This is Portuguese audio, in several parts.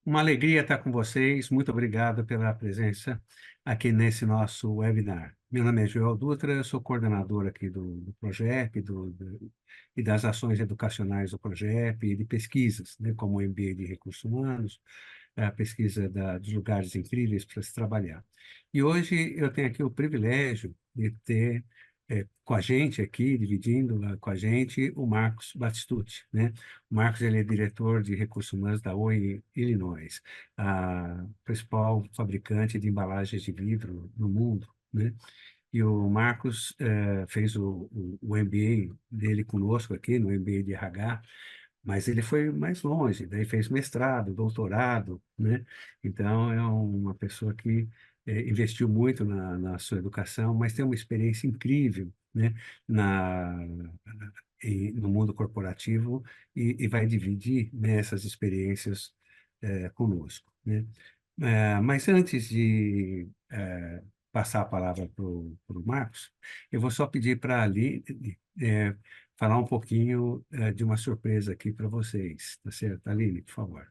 Uma alegria estar com vocês. Muito obrigado pela presença aqui nesse nosso webinar. Meu nome é Joel Dutra, eu sou coordenador aqui do PROGEP e das ações educacionais do PROGEP e de pesquisas, né, como o MBA de Recursos Humanos, a pesquisa dos lugares incríveis para se trabalhar. E hoje eu tenho aqui o privilégio de ter com a gente aqui, dividindo com a gente, o Marcos Batistucci, né? O Marcos ele é diretor de recursos humanos da Oi Illinois, a principal fabricante de embalagens de vidro no mundo, né? E o Marcos fez o MBA dele conosco aqui, no MBA de RH, mas ele foi mais longe, daí fez mestrado, doutorado, né? Então, é uma pessoa que investiu muito na sua educação, mas tem uma experiência incrível, né? Na, no mundo corporativo e vai dividir, né, essas experiências conosco, né? Mas antes de passar a palavra para o Marcos, eu vou só pedir para a Ali falar um pouquinho de uma surpresa aqui para vocês, tá certo? Aline, por favor.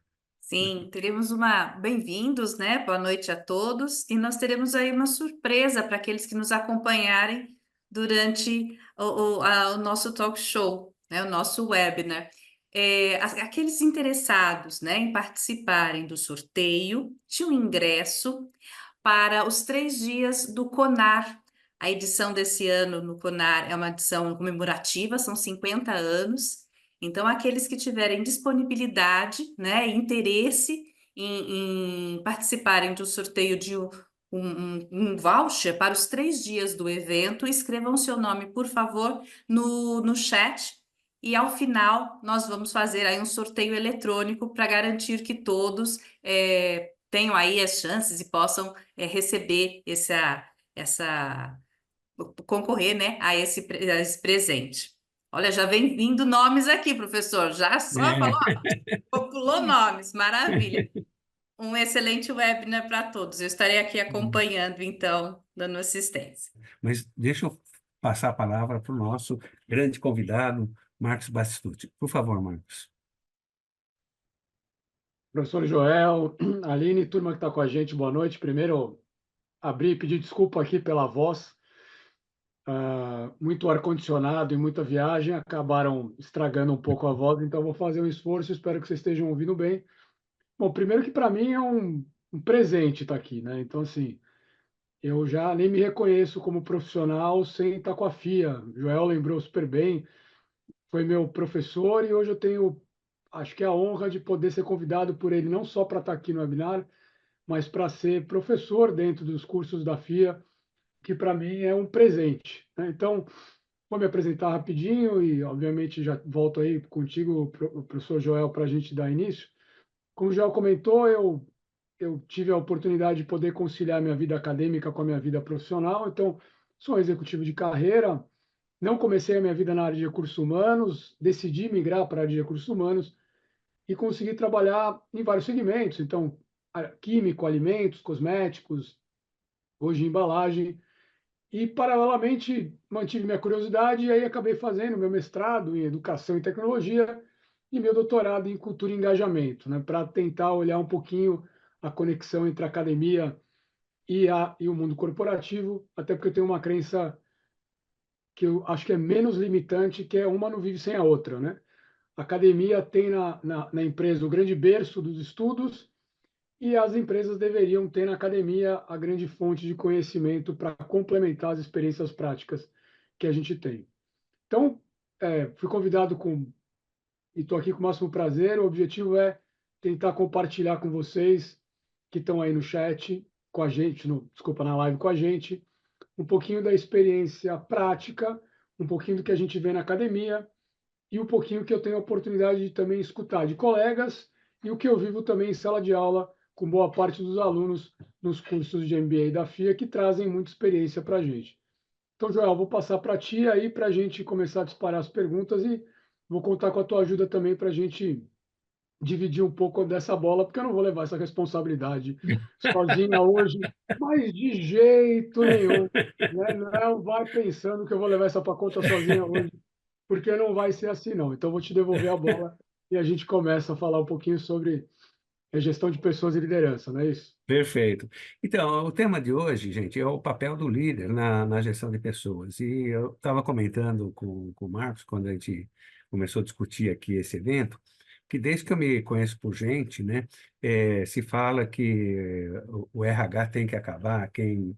Sim, teremos uma bem-vindos, né? Boa noite a todos. E nós teremos aí uma surpresa para aqueles que nos acompanharem durante o nosso talk show, né? O nosso webinar. Aqueles interessados, né, em participarem do sorteio de um ingresso para os 3 dias do CONAR. A edição desse ano no CONAR é uma edição comemorativa, são 50 anos. Então, aqueles que tiverem disponibilidade, né, e interesse em participarem do sorteio de um voucher para os 3 dias do evento, escrevam seu nome, por favor, no chat. E ao final, nós vamos fazer aí um sorteio eletrônico para garantir que todos tenham aí as chances e possam receber essa concorrer, né, a esse presente. Olha, já vem vindo nomes aqui, professor. Já só falou, populou nomes, maravilha. Um excelente webinar para todos. Eu estarei aqui acompanhando, então, dando assistência. Mas deixa eu passar a palavra para o nosso grande convidado, Marcos Batistucci. Por favor, Marcos. Professor Joel, Aline, turma que está com a gente, boa noite. Primeiro, abrir e pedir desculpa aqui pela voz. Muito ar-condicionado e muita viagem acabaram estragando um pouco a voz, então vou fazer um esforço, espero que vocês estejam ouvindo bem. Bom, primeiro que para mim é um presente estar aqui, né? Então, assim, eu já nem me reconheço como profissional sem estar com a FIA. O Joel lembrou super bem, foi meu professor e hoje eu tenho, acho que a honra de poder ser convidado por ele não só para estar aqui no webinar, mas para ser professor dentro dos cursos da FIA, que para mim é um presente, né? Então, vou me apresentar rapidinho e, obviamente, já volto aí contigo, professor Joel, para a gente dar início. Como o Joel comentou, eu tive a oportunidade de poder conciliar minha vida acadêmica com a minha vida profissional. Então, sou executivo de carreira, não comecei a minha vida na área de recursos humanos, decidi migrar para a área de recursos humanos e consegui trabalhar em vários segmentos. Então, químico, alimentos, cosméticos, hoje embalagem. E, paralelamente, mantive minha curiosidade e aí acabei fazendo meu mestrado em Educação e Tecnologia e meu doutorado em Cultura e Engajamento, né, para tentar olhar um pouquinho a conexão entre a academia e o mundo corporativo, até porque eu tenho uma crença que eu acho que é menos limitante, que é uma não vive sem a outra, né? A academia tem na empresa o grande berço dos estudos e as empresas deveriam ter na academia a grande fonte de conhecimento para complementar as experiências práticas que a gente tem. Então, fui convidado e estou aqui com o máximo prazer. O objetivo é tentar compartilhar com vocês que estão aí no chat, com a gente, desculpa, na live com a gente, um pouquinho da experiência prática, um pouquinho do que a gente vê na academia e um pouquinho que eu tenho a oportunidade de também escutar de colegas e o que eu vivo também em sala de aula com boa parte dos alunos nos cursos de MBA da FIA que trazem muita experiência para a gente. Então, Joel, vou passar para ti aí para a gente começar a disparar as perguntas e vou contar com a tua ajuda também para a gente dividir um pouco dessa bola, porque eu não vou levar essa responsabilidade sozinha hoje, mas de jeito nenhum. Né? Não vai pensando que eu vou levar essa conta sozinha hoje, porque não vai ser assim, não. Então, vou te devolver a bola e a gente começa a falar um pouquinho sobre é gestão de pessoas e liderança, não é isso? Perfeito. Então, o tema de hoje, gente, é o papel do líder na gestão de pessoas. E eu estava comentando com o Marcos, quando a gente começou a discutir aqui esse evento, que desde que eu me conheço por gente, né, se fala que o RH tem que acabar, quem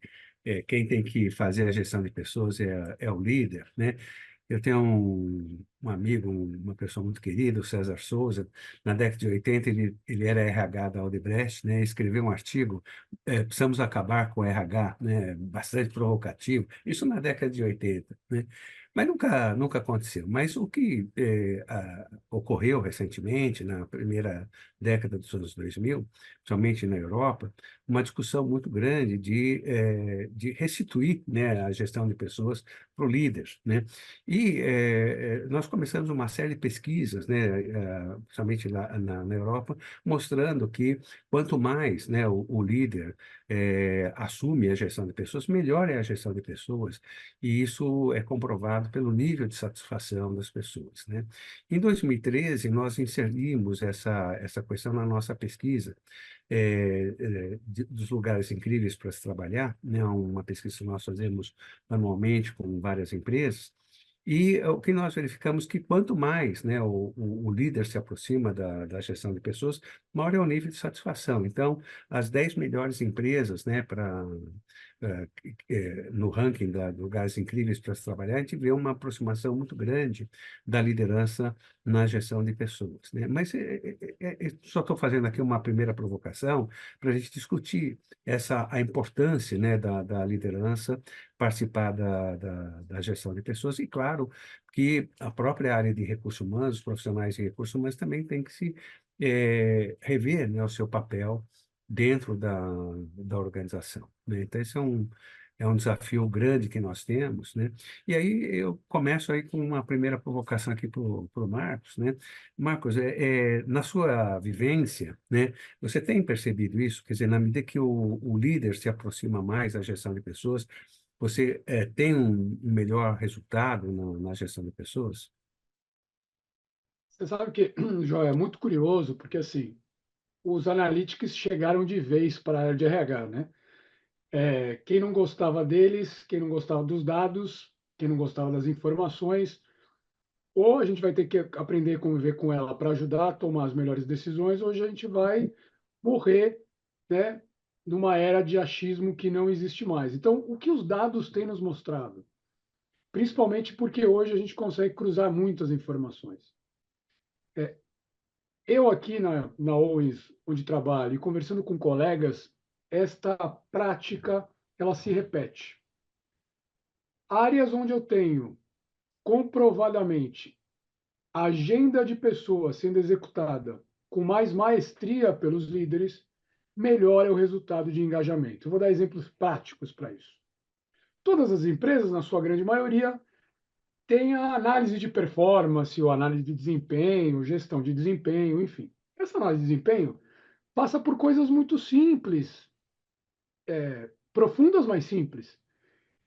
tem que fazer a gestão de pessoas é o líder, né? Eu tenho um amigo, uma pessoa muito querida, o César Souza. Na década de 80, ele era RH da Odebrecht, né? Escreveu um artigo, Precisamos acabar com o RH, né? Bastante provocativo, isso na década de 80, né? Mas nunca aconteceu. Mas o que ocorreu recentemente, na primeira década dos anos 2000, principalmente na Europa, uma discussão muito grande de restituir, né, a gestão de pessoas para o líder, né? E nós começamos uma série de pesquisas, né, principalmente lá na Europa, mostrando que quanto mais, né, o líder assume a gestão de pessoas, melhor é a gestão de pessoas, e isso é comprovado pelo nível de satisfação das pessoas, né? Em 2013, nós inserimos essa questão na nossa pesquisa, dos lugares incríveis para se trabalhar, né? Uma pesquisa que nós fazemos anualmente com várias empresas, e o que nós verificamos que quanto mais, né, o líder se aproxima da gestão de pessoas, maior é o nível de satisfação. Então, as 10 melhores empresas, né, no ranking de lugares incríveis para se trabalhar, a gente vê uma aproximação muito grande da liderança na gestão de pessoas, né? Mas só estou fazendo aqui uma primeira provocação para a gente discutir a importância, né, da liderança participar da gestão de pessoas. E, claro, que a própria área de recursos humanos, os profissionais de recursos humanos, também tem que se rever, né, o seu papel dentro da organização, né? Então, esse é um desafio grande que nós temos, né? E aí eu começo aí com uma primeira provocação aqui para o Marcos, né? Marcos, na sua vivência, né, você tem percebido isso? Quer dizer, na medida que o líder se aproxima mais da gestão de pessoas, você tem um melhor resultado na gestão de pessoas? Você sabe que, João, é muito curioso, porque assim, os analytics chegaram de vez para a área de RH, né? Quem não gostava deles, quem não gostava dos dados, quem não gostava das informações, ou a gente vai ter que aprender a conviver com ela para ajudar a tomar as melhores decisões, ou a gente vai morrer, né, numa era de achismo que não existe mais. Então, o que os dados têm nos mostrado? Principalmente porque hoje a gente consegue cruzar muitas informações. Eu aqui na Owens, onde trabalho, e conversando com colegas, esta prática ela se repete. Áreas onde eu tenho comprovadamente agenda de pessoas sendo executada com mais maestria pelos líderes, melhor é o resultado de engajamento. Eu vou dar exemplos práticos para isso. Todas as empresas, na sua grande maioria, têm a análise de performance, ou análise de desempenho, gestão de desempenho, enfim. Essa análise de desempenho passa por coisas muito simples, profundas, mas simples,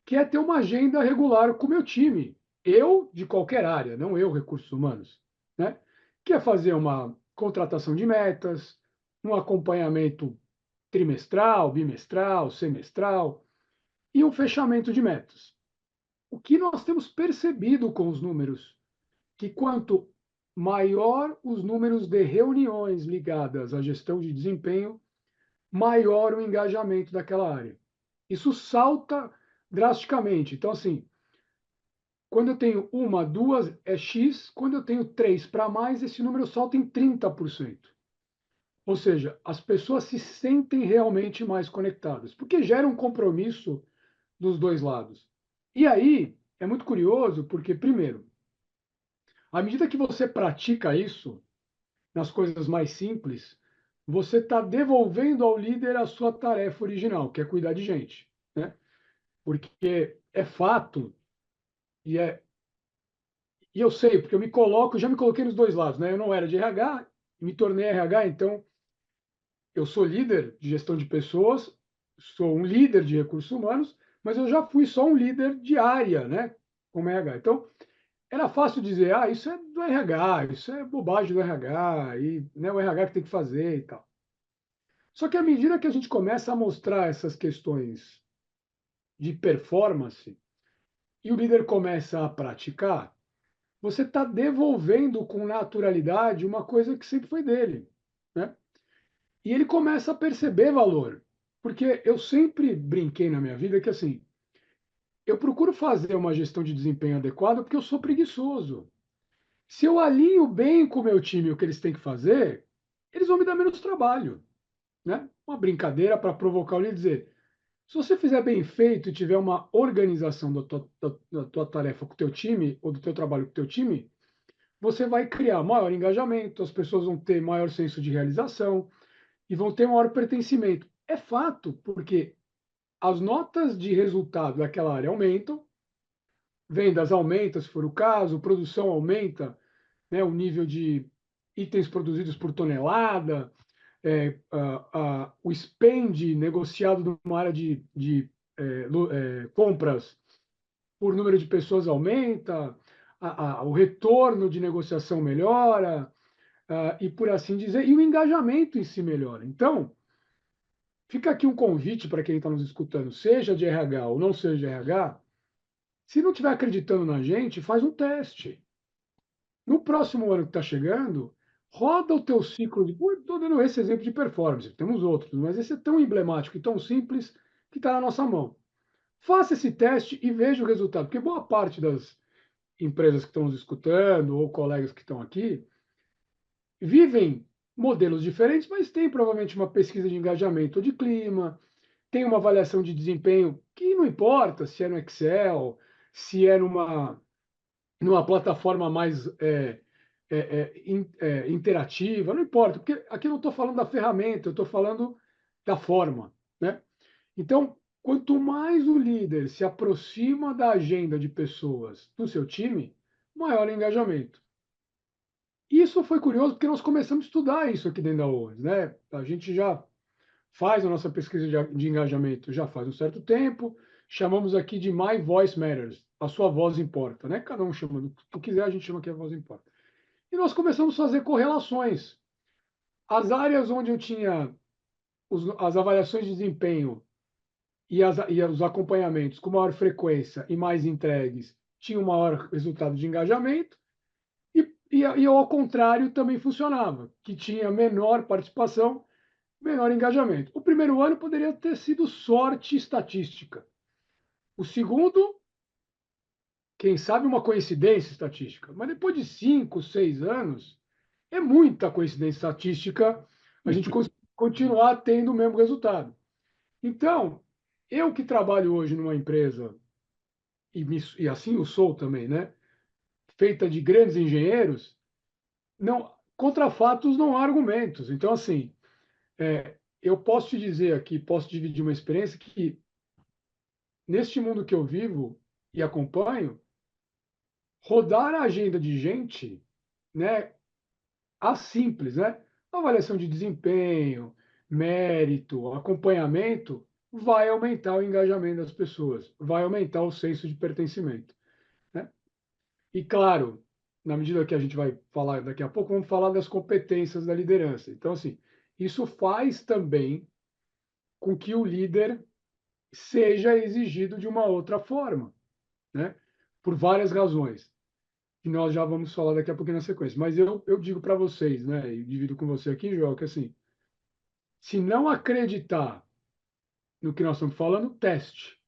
que é ter uma agenda regular com o meu time. Eu, de qualquer área, não eu, recursos humanos, né? Que é fazer uma contratação de metas, um acompanhamento trimestral, bimestral, semestral e um fechamento de metas. O que nós temos percebido com os números, que quanto maior os números de reuniões ligadas à gestão de desempenho, maior o engajamento daquela área. Isso salta drasticamente. Então, assim, quando eu tenho uma, duas, é X. Quando eu tenho três para mais, esse número salta em 30%. Ou seja, as pessoas se sentem realmente mais conectadas, porque gera um compromisso dos dois lados. E aí, é muito curioso, porque, primeiro, à medida que você pratica isso, nas coisas mais simples, você está devolvendo ao líder a sua tarefa original, que é cuidar de gente, né? Porque é fato, e, e eu sei, porque já me coloquei nos dois lados, né? Eu não era de RH, me tornei RH, então eu sou líder de gestão de pessoas, sou um líder de recursos humanos, mas eu já fui só um líder de área, né? Como RH. Então, era fácil dizer, isso é do RH, isso é bobagem do RH, e né, o RH que tem que fazer e tal. Só que à medida que a gente começa a mostrar essas questões de performance e o líder começa a praticar, você está devolvendo com naturalidade uma coisa que sempre foi dele, né? E ele começa a perceber valor. Porque eu sempre brinquei na minha vida que, assim, eu procuro fazer uma gestão de desempenho adequada porque eu sou preguiçoso. Se eu alinho bem com o meu time o que eles têm que fazer, eles vão me dar menos trabalho, né? Uma brincadeira para provocar o líder dizer, se você fizer bem feito e tiver uma organização da tua tarefa com o teu time, ou do teu trabalho com o teu time, você vai criar maior engajamento, as pessoas vão ter maior senso de realização e vão ter maior pertencimento. É fato, porque as notas de resultado daquela área aumentam, vendas aumentam, se for o caso, produção aumenta, né, o nível de itens produzidos por tonelada, o spend negociado numa área de compras por número de pessoas aumenta, o retorno de negociação melhora, e por assim dizer, e o engajamento em si melhora. Então, fica aqui um convite para quem está nos escutando, seja de RH ou não seja de RH, se não estiver acreditando na gente, faz um teste. No próximo ano que está chegando, roda o teu ciclo de. Estou dando esse exemplo de performance, temos outros, mas esse é tão emblemático e tão simples que está na nossa mão. Faça esse teste e veja o resultado, porque boa parte das empresas que estão nos escutando ou colegas que estão aqui vivem modelos diferentes, mas tem provavelmente uma pesquisa de engajamento ou de clima, tem uma avaliação de desempenho que não importa se é no Excel, se é numa plataforma mais interativa, não importa, porque aqui eu não estou falando da ferramenta, eu estou falando da forma, né? Então, quanto mais o líder se aproxima da agenda de pessoas do seu time, maior o engajamento. Isso foi curioso porque nós começamos a estudar isso aqui dentro da OAS, né? A gente já faz a nossa pesquisa de engajamento já faz um certo tempo, chamamos aqui de My Voice Matters, a sua voz importa, né? Cada um chama do que quiser, a gente chama que a voz importa. E nós começamos a fazer correlações. As áreas onde eu tinha as avaliações de desempenho e os acompanhamentos com maior frequência e mais entregues tinham maior resultado de engajamento, e ao contrário também funcionava, que tinha menor participação, menor engajamento. O primeiro ano poderia ter sido sorte estatística. O segundo, quem sabe uma coincidência estatística. Mas depois de 5, 6 anos, é muita coincidência estatística a gente continuar tendo o mesmo resultado. Então, eu que trabalho hoje numa empresa, e assim o sou também, né? Feita de grandes engenheiros, não, contra fatos não há argumentos. Então, assim, eu posso te dizer aqui, posso dividir uma experiência que, neste mundo que eu vivo e acompanho, rodar a agenda de gente, né, a simples, né, avaliação de desempenho, mérito, acompanhamento, vai aumentar o engajamento das pessoas, vai aumentar o senso de pertencimento, né? E claro, na medida que a gente vai falar daqui a pouco, vamos falar das competências da liderança. Então, assim, isso faz também com que o líder seja exigido de uma outra forma, né? Por várias razões, que nós já vamos falar daqui a pouquinho na sequência. Mas eu digo para vocês, né, e divido com você aqui, João, que assim, se não acreditar no que nós estamos falando, teste.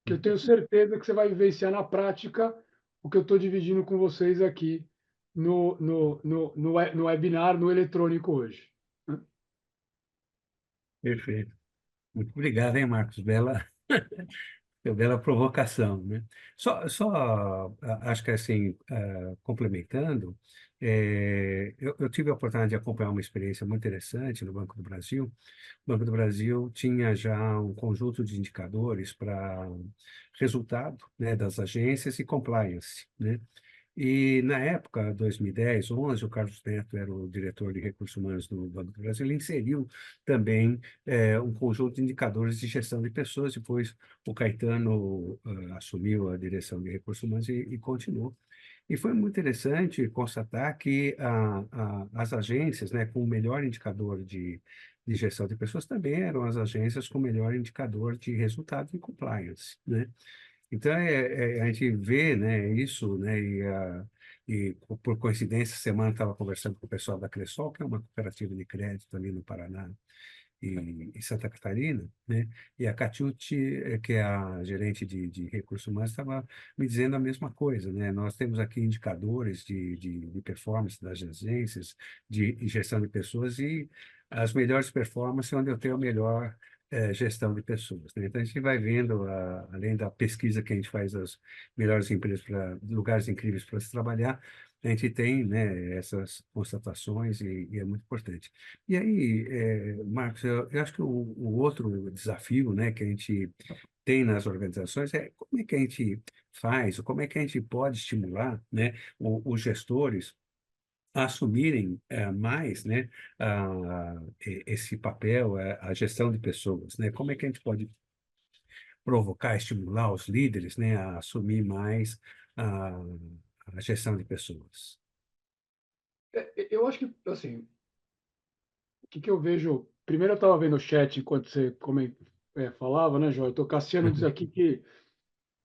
Que eu tenho certeza que você vai vivenciar na prática o que eu estou dividindo com vocês aqui no webinar, no eletrônico hoje, né? Perfeito. Muito obrigado, hein, Marcos? Bela provocação, né? Acho que assim, complementando, eu tive a oportunidade de acompanhar uma experiência muito interessante no Banco do Brasil. O Banco do Brasil tinha já um conjunto de indicadores para resultado, né, das agências e compliance, né? E na época, 2010, 11, o Carlos Neto era o diretor de recursos humanos do Banco do Brasil. Ele inseriu também um conjunto de indicadores de gestão de pessoas. Depois, o Caetano assumiu a direção de recursos humanos e continuou. E foi muito interessante constatar que as agências, né, com o melhor indicador de gestão de pessoas também eram as agências com o melhor indicador de resultado em compliance, né? Então, a gente vê, né, isso, né, e por coincidência, essa semana estava conversando com o pessoal da Cressol, que é uma cooperativa de crédito ali no Paraná e Santa Catarina, né, e a Catiuti, que é a gerente de recursos humanos, estava me dizendo a mesma coisa, né, nós temos aqui indicadores de performance das agências, de gestão de pessoas, e as melhores performances é onde eu tenho a melhor gestão de pessoas, né? Então, a gente vai vendo, além da pesquisa que a gente faz das melhores empresas para lugares incríveis para se trabalhar, a gente tem, né, essas constatações e é muito importante. E aí, Marcos, eu acho que o outro desafio, né, que a gente tem nas organizações é como é que a gente faz, como é que a gente pode estimular, né, os gestores a assumirem mais, né, esse papel, a gestão de pessoas, né? Como é que a gente pode provocar, estimular os líderes, né, a assumir mais a, a gestão de pessoas? Eu acho que, assim, o que eu vejo. Primeiro, eu estava vendo o chat enquanto você falava, né, João? Então, o Cassiano diz aqui que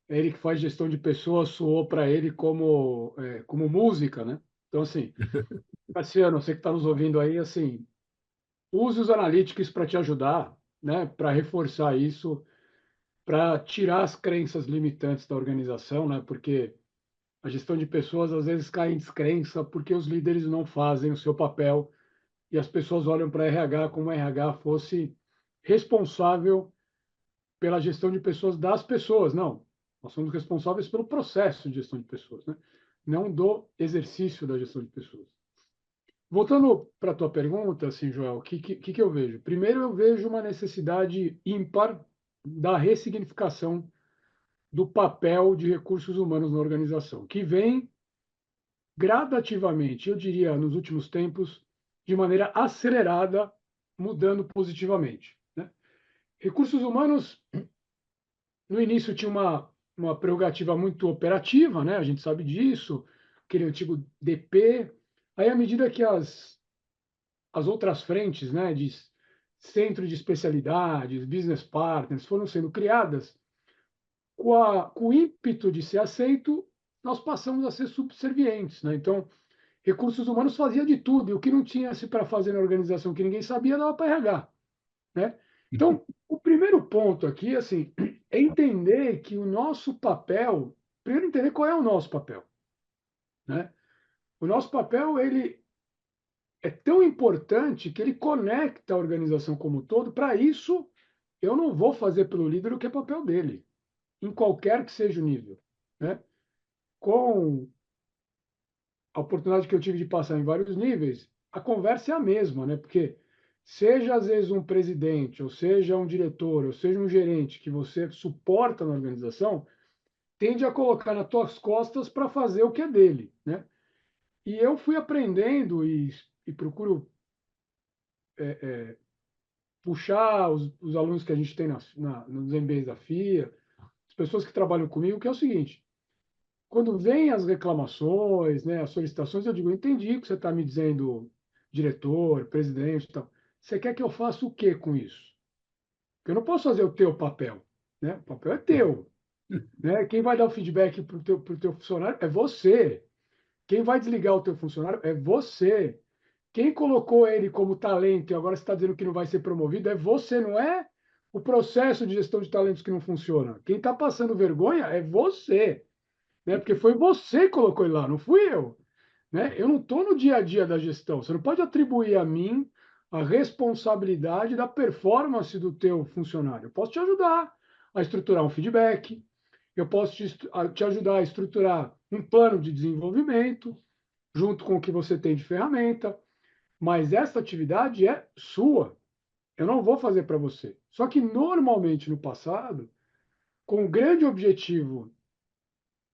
ele que faz gestão de pessoas soou para ele como música, né? Então, assim, Cassiano, você que está nos ouvindo aí, assim, use os analytics para te ajudar, né? Para reforçar isso, para tirar as crenças limitantes da organização, né? Porque a gestão de pessoas às vezes cai em descrença porque os líderes não fazem o seu papel e as pessoas olham para RH como a RH fosse responsável pela gestão de pessoas das pessoas. Não, nós somos responsáveis pelo processo de gestão de pessoas, né? Não do exercício da gestão de pessoas. Voltando para a tua pergunta, assim, Joel, o que eu vejo? Primeiro, eu vejo uma necessidade ímpar da ressignificação do papel de recursos humanos na organização, que vem gradativamente, eu diria, nos últimos tempos, de maneira acelerada, mudando positivamente, né? Recursos humanos, no início, tinha uma prerrogativa muito operativa, né? A gente sabe disso, aquele antigo DP. Aí, à medida que as outras frentes, né, de centro de especialidades, business partners, foram sendo criadas, com o ímpeto de ser aceito, nós passamos a ser subservientes, né? Então, recursos humanos fazia de tudo, e o que não tinha se para fazer na organização que ninguém sabia, dava para RH, né? Então, o primeiro ponto aqui, assim, é entender que o nosso papel, primeiro entender qual é o nosso papel, né? O nosso papel, ele é tão importante que ele conecta a organização como um todo. Para isso, eu não vou fazer pelo líder o que é papel dele, em qualquer que seja o nível, né? Com a oportunidade que eu tive de passar em vários níveis, a conversa é a mesma, né? Porque seja às vezes um presidente, ou seja um diretor, ou seja um gerente que você suporta na organização, tende a colocar nas tuas costas para fazer o que é dele, né? E eu fui aprendendo e procuro puxar os alunos que a gente tem nos MBAs da FIA, as pessoas que trabalham comigo, que é o seguinte: quando vem as reclamações, né, as solicitações, eu digo, entendi o que você está me dizendo, diretor, presidente, e tal. Você quer que eu faça o quê com isso? Porque eu não posso fazer o teu papel, né? O papel é teu, né? Quem vai dar o feedback para o teu funcionário é você. Quem vai desligar o teu funcionário é você. Quem colocou ele como talento e agora está dizendo que não vai ser promovido é você, não é o processo de gestão de talentos que não funciona. Quem está passando vergonha é você, né? Porque foi você que colocou ele lá, não fui eu, né? Eu não estou no dia a dia da gestão. Você não pode atribuir a mim a responsabilidade da performance do teu funcionário. Eu posso te ajudar a estruturar um feedback, eu posso te ajudar a estruturar um plano de desenvolvimento junto com o que você tem de ferramenta, mas essa atividade é sua. Eu não vou fazer para você. Só que normalmente no passado, com o grande objetivo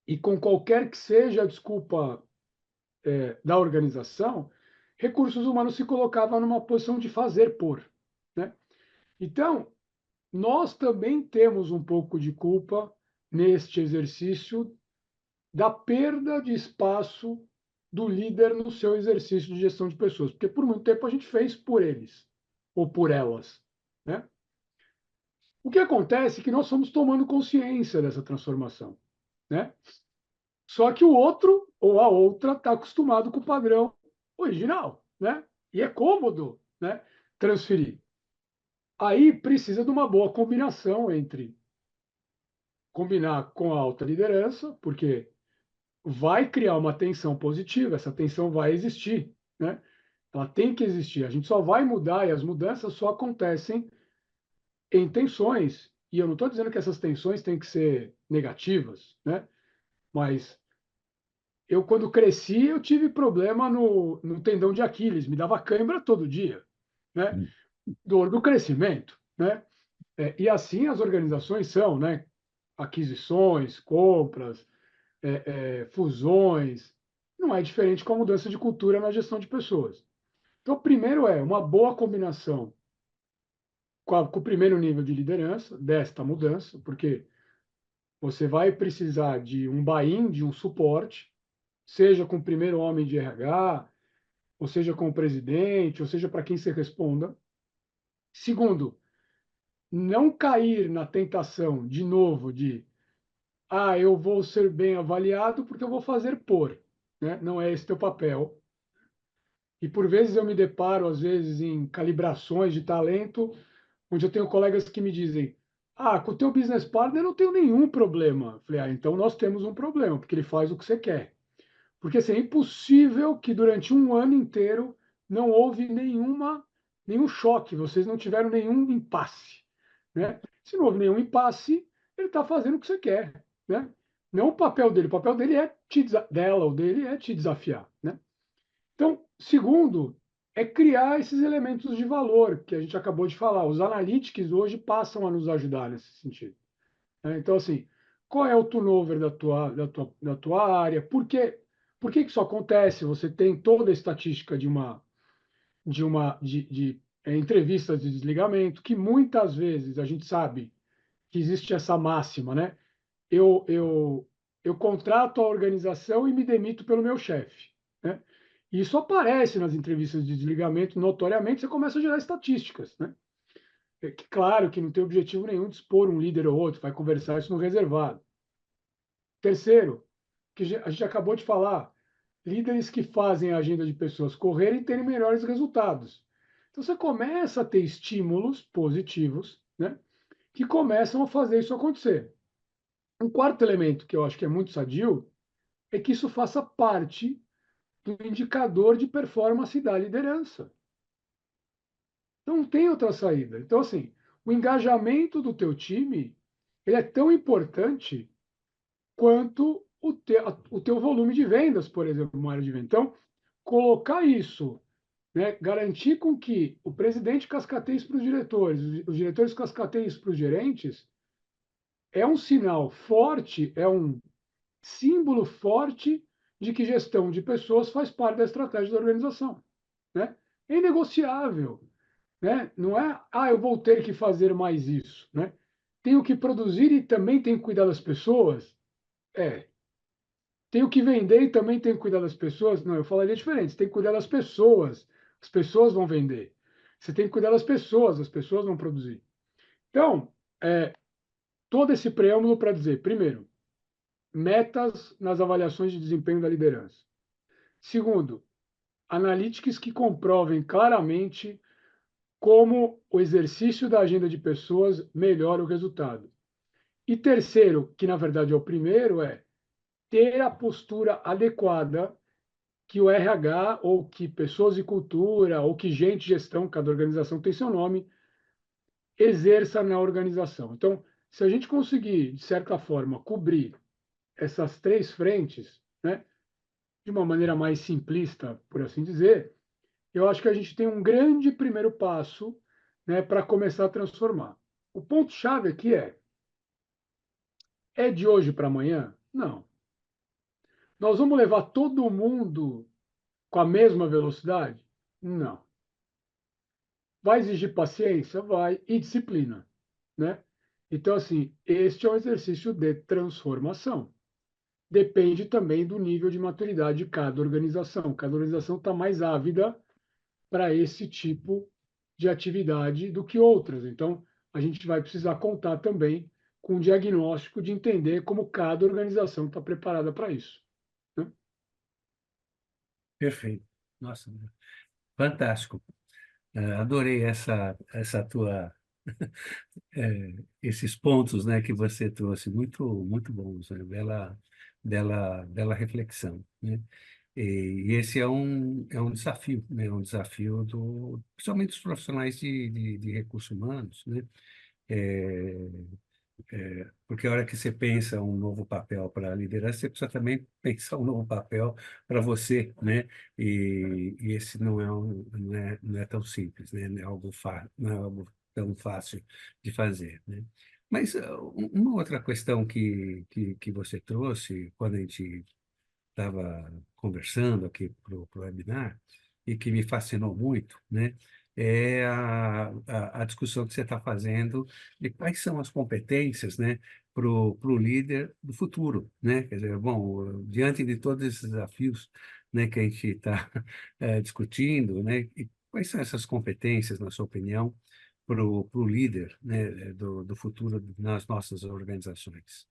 e com qualquer que seja a desculpa da organização, recursos humanos se colocavam numa posição de fazer por, né? Então, nós também temos um pouco de culpa neste exercício da perda de espaço do líder no seu exercício de gestão de pessoas, porque por muito tempo a gente fez por eles ou por elas, né? O que acontece é que nós fomos tomando consciência dessa transformação, né? Só que o outro ou a outra está acostumado com o padrão original, né? E é cômodo, né? Transferir. Aí precisa de uma boa combinação entre combinar com a alta liderança, porque vai criar uma tensão positiva, essa tensão vai existir, né? Ela tem que existir. A gente só vai mudar e as mudanças só acontecem em tensões. E eu não estou dizendo que essas tensões têm que ser negativas, né? Mas eu, quando cresci, eu tive problema no tendão de Aquiles, me dava cãibra todo dia, né? Dor do crescimento, né? E assim as organizações são, né? Aquisições, compras, fusões. Não é diferente com a mudança de cultura na gestão de pessoas. Então, primeiro é uma boa combinação com o primeiro nível de liderança desta mudança, porque você vai precisar de um buy-in, de um suporte, seja com o primeiro homem de RH, ou seja com o presidente, ou seja para quem você responda. Segundo, não cair na tentação, de novo, de eu vou ser bem avaliado porque eu vou fazer por, né? Não é esse teu papel. E por vezes eu me deparo, às vezes, em calibrações de talento, onde eu tenho colegas que me dizem: com o teu business partner eu não tenho nenhum problema. Eu falei: então nós temos um problema, porque ele faz o que você quer. Porque assim, é impossível que durante um ano inteiro não houve nenhum choque, vocês não tiveram nenhum impasse, né? Se não houve nenhum impasse, ele está fazendo o que você quer, né? Não o papel dele é dela ou dele é te desafiar, né? Então, segundo, é criar esses elementos de valor que a gente acabou de falar. Os analytics hoje passam a nos ajudar nesse sentido, né? Então, assim, qual é o turnover da tua área? Por que isso acontece? Você tem toda a estatística de entrevistas de desligamento, que muitas vezes a gente sabe que existe essa máxima, né? Eu, eu, eu contrato a organização e me demito pelo meu chefe, né? E isso aparece nas entrevistas de desligamento, notoriamente, você começa a gerar estatísticas, né? Claro que não tem objetivo nenhum de expor um líder ou outro, vai conversar isso no reservado. Terceiro, que a gente acabou de falar, líderes que fazem a agenda de pessoas correrem terem melhores resultados. Então você começa a ter estímulos positivos, né, que começam a fazer isso acontecer. Um quarto elemento que eu acho que é muito sadio é que isso faça parte do indicador de performance da liderança. Então não tem outra saída. Então, assim, o engajamento do teu time ele é tão importante quanto o teu volume de vendas, por exemplo, uma área de venda. Então, colocar isso, né, garantir com que o presidente cascateie isso para os diretores, os diretores cascateiem isso para os gerentes, é um sinal forte, é um símbolo forte de que gestão de pessoas faz parte da estratégia da organização, né? É inegociável, né? Não é, eu vou ter que fazer mais isso, né? Tenho que produzir e também tenho que cuidar das pessoas. Tenho que vender e também tenho que cuidar das pessoas. Não, eu falaria diferente. Você tem que cuidar das pessoas. As pessoas vão vender. Você tem que cuidar das pessoas. As pessoas vão produzir. Então, todo esse preâmbulo para dizer, primeiro, metas nas avaliações de desempenho da liderança. Segundo, analytics que comprovem claramente como o exercício da agenda de pessoas melhora o resultado. E terceiro, que na verdade é o primeiro, é ter a postura adequada que o RH, ou que pessoas de cultura, ou que gente de gestão, cada organização tem seu nome, exerça na organização. Então, se a gente conseguir, de certa forma, cobrir essas três frentes, né, de uma maneira mais simplista, por assim dizer, eu acho que a gente tem um grande primeiro passo, né, para começar a transformar. O ponto-chave aqui é de hoje para amanhã? Não. Nós vamos levar todo mundo com a mesma velocidade? Não. Vai exigir paciência? Vai. E disciplina, né? Então, assim, este é um exercício de transformação. depende também do nível de maturidade de cada organização. Cada organização está mais ávida para esse tipo de atividade do que outras. Então, a gente vai precisar contar também com um diagnóstico de entender como cada organização está preparada para isso, né? Perfeito. Nossa, fantástico. Adorei essa tua esses pontos, né, que você trouxe, muito bons, né? Bela reflexão, né? E esse é um desafio, né? Um desafio principalmente dos profissionais de recursos humanos, né? É, Porque a hora que você pensa um novo papel para a liderança, você precisa também pensar um novo papel para você, né? E esse não é tão simples, né? Não é algo tão fácil de fazer, né? Mas uma outra questão que você trouxe quando a gente estava conversando aqui para o webinar e que me fascinou muito, né? É a discussão que você está fazendo de quais são as competências, né, para o líder do futuro, né? Quer dizer, bom, diante de todos esses desafios, né, que a gente está discutindo, né, e quais são essas competências, na sua opinião, para o líder, né, do futuro nas nossas organizações?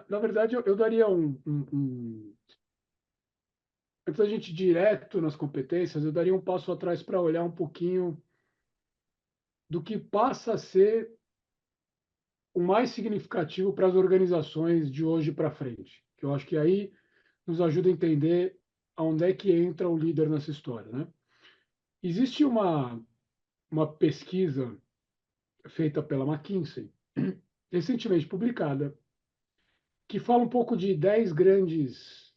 Na verdade, eu daria antes da gente ir direto nas competências, eu daria um passo atrás para olhar um pouquinho do que passa a ser o mais significativo para as organizações de hoje para frente, que eu acho que aí nos ajuda a entender aonde é que entra o líder nessa história, né? Existe uma pesquisa feita pela McKinsey, recentemente publicada, que fala um pouco de 10 grandes.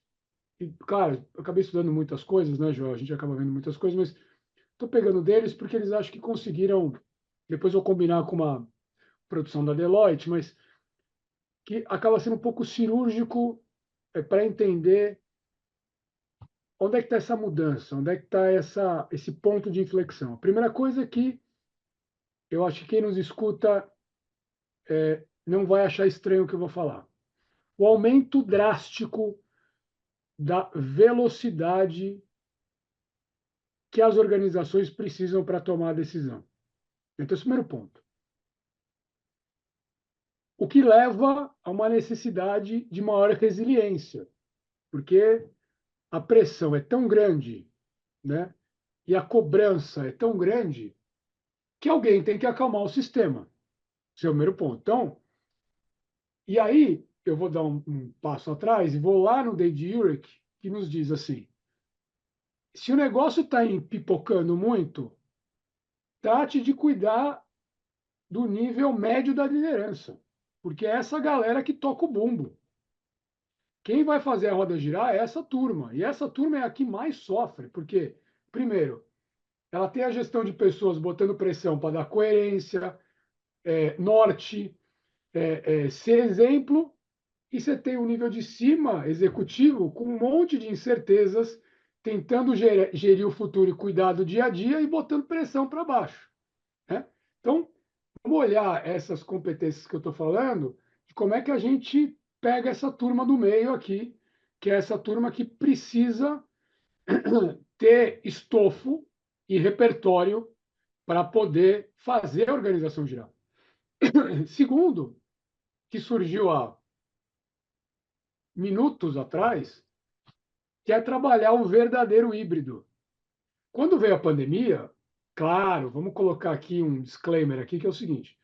E, claro, eu acabei estudando muitas coisas, né, João? A gente acaba vendo muitas coisas, mas estou pegando deles porque eles acham que conseguiram. Depois eu vou combinar com uma produção da Deloitte, mas que acaba sendo um pouco cirúrgico para entender onde é que está essa mudança, onde é que está esse ponto de inflexão. A primeira coisa é que eu acho que quem nos escuta não vai achar estranho o que eu vou falar. O aumento drástico da velocidade que as organizações precisam para tomar a decisão. Então, esse é o primeiro ponto. O que leva a uma necessidade de maior resiliência, porque a pressão é tão grande, né? E a cobrança é tão grande que alguém tem que acalmar o sistema. Esse é o primeiro ponto. Então, e aí eu vou dar um passo atrás e vou lá no Dave Urich, que nos diz assim: se o negócio está pipocando muito, trate de cuidar do nível médio da liderança, porque é essa galera que toca o bumbo. Quem vai fazer a roda girar é essa turma, e essa turma é a que mais sofre, porque, primeiro, ela tem a gestão de pessoas botando pressão para dar coerência, norte, ser exemplo, e você tem o nível de cima, executivo, com um monte de incertezas, tentando gerir o futuro e cuidar do dia a dia e botando pressão para baixo, né? Então, vamos olhar essas competências que eu estou falando, de como é que a gente pega essa turma do meio aqui, que é essa turma que precisa ter estofo e repertório para poder fazer a organização girar. Segundo, que surgiu há minutos atrás, que é trabalhar o verdadeiro híbrido. Quando veio a pandemia, claro, vamos colocar aqui um disclaimer aqui, que é o seguinte: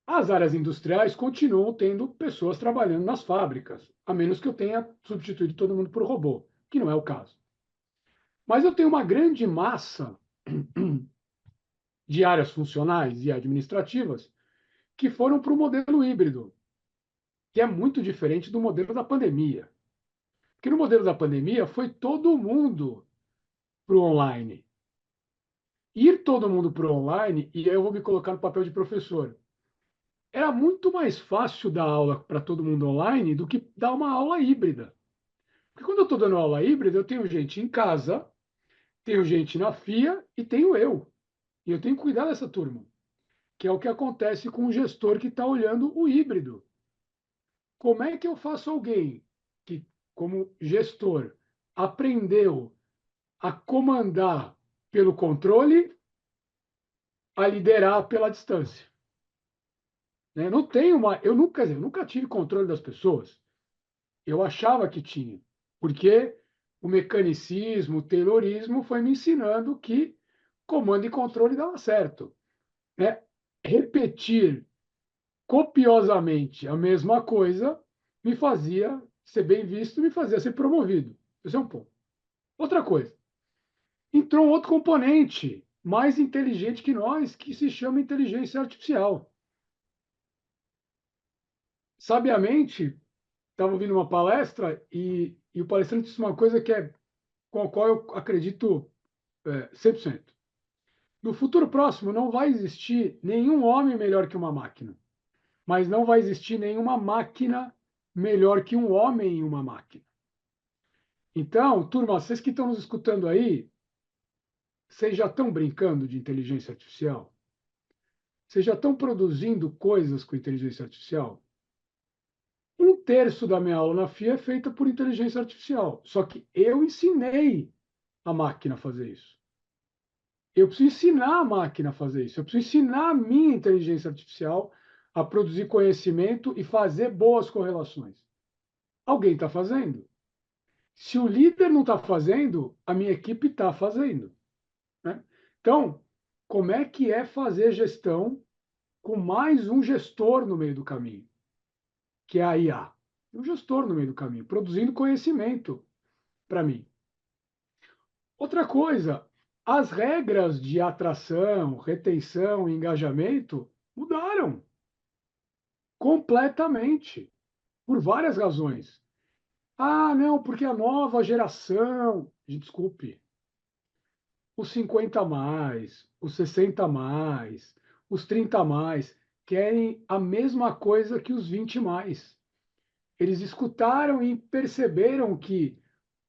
as áreas industriais continuam tendo pessoas trabalhando nas fábricas, a menos que eu tenha substituído todo mundo por robô, que não é o caso. Mas eu tenho uma grande massa de áreas funcionais e administrativas que foram para o modelo híbrido, que é muito diferente do modelo da pandemia. Porque no modelo da pandemia foi todo mundo para o online. Ir todo mundo para o online, e aí eu vou me colocar no papel de professor, era muito mais fácil dar aula para todo mundo online do que dar uma aula híbrida. Porque quando eu estou dando aula híbrida, eu tenho gente em casa, tenho gente na FIA e tenho eu. E eu tenho que cuidar dessa turma, que é o que acontece com o gestor que está olhando o híbrido. como é que eu faço alguém que, como gestor, aprendeu a comandar pelo controle, a liderar pela distância? Né? Não tem uma, eu nunca, quer dizer, eu nunca tive controle das pessoas. Eu achava que tinha, porque o mecanicismo, o taylorismo foi me ensinando que comando e controle dava certo. Né? Repetir copiosamente a mesma coisa me fazia ser bem visto, me fazia ser promovido. Esse é um ponto. Outra coisa, entrou um outro componente mais inteligente que nós, que se chama inteligência artificial. Sabiamente, estava ouvindo uma palestra e o palestrante disse uma coisa que é com a qual eu acredito 100%. No futuro próximo, não vai existir nenhum homem melhor que uma máquina, mas não vai existir nenhuma máquina melhor que um homem em uma máquina. Então, turma, vocês que estão nos escutando aí, vocês já estão brincando de inteligência artificial? Vocês já estão produzindo coisas com inteligência artificial? Um terço da minha aula na FIA é feita por inteligência artificial. Só que eu ensinei a máquina a fazer isso. Eu preciso ensinar a máquina a fazer isso. Eu preciso ensinar a minha inteligência artificial a produzir conhecimento e fazer boas correlações. Alguém está fazendo. Se o líder não está fazendo, a minha equipe está fazendo. Né? Então, como é que é fazer gestão com mais um gestor no meio do caminho, que é a IA? Um gestor no meio do caminho, produzindo conhecimento para mim. Outra coisa, as regras de atração, retenção e engajamento mudaram completamente, por várias razões. Ah, não, porque a nova geração, desculpe, os 50 a mais, os 60 a mais, os 30 a mais, querem a mesma coisa que os 20 a mais. Eles escutaram e perceberam que